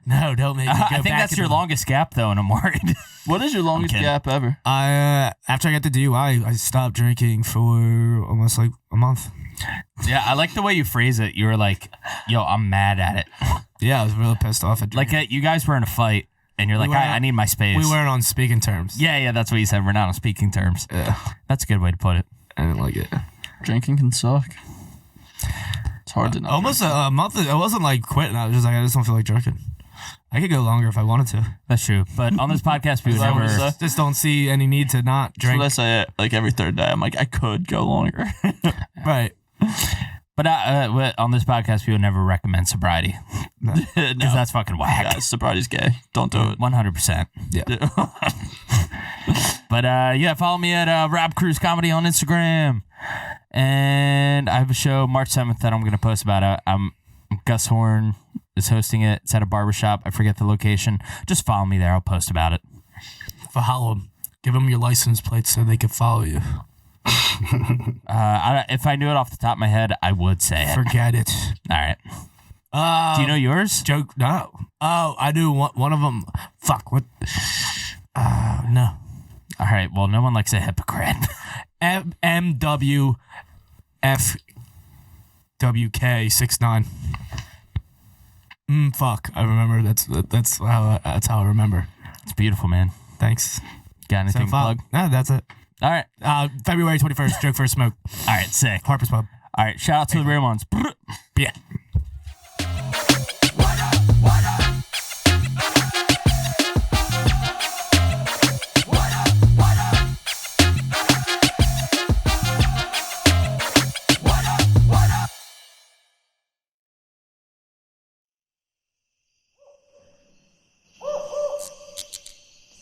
No, don't make me go I think back that's your longest gap, though, and I'm worried. What is your longest kidding. gap ever? After I got the DUI, I stopped drinking for almost like a month. Yeah, I like the way you phrase it. You were like, yo, I'm mad at it. Yeah, I was really pissed off at drinking. Like, you guys were in a fight, and you're like, I need my space. We weren't on speaking terms. Yeah, that's what you said. We're not on speaking terms. Yeah. That's a good way to put it. I didn't like it. Drinking can suck. It's hard to know. Almost a month. It wasn't like quitting. I was just like, I just don't feel like drinking. I could go longer if I wanted to. That's true. But on this podcast, we would Is that what you never. say? Just don't see any need to not That's what drink. I say like every third day. I'm like, I could go longer. Right. But on this podcast, we would never recommend sobriety. Because No. that's fucking whack. Yeah, sobriety's gay. Don't do it. 100%. Yeah. But yeah, follow me at Rob Cruz Comedy on Instagram. And I have a show March 7th that I'm going to post about. Gus Horn is hosting it. It's at a barbershop. I forget the location. Just follow me there. I'll post about it. Follow them. Give them your license plate so they can follow you. If I knew it off the top of my head, I would say it. Forget it. All right. Do you know yours? Joke. No. Oh, I do. One of them. Fuck. What? No. All right. Well, no one likes a hypocrite. MWFWK69. Fuck. I remember. That's how I remember. It's beautiful, man. Thanks. Got anything to plug? No, that's it. All right. February 21st. Joke First Smoke. All right. Sick. Harper's Pub. All right. Shout out to the real ones. Yeah.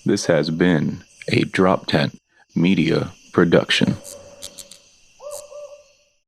This has been a DropTent Media production.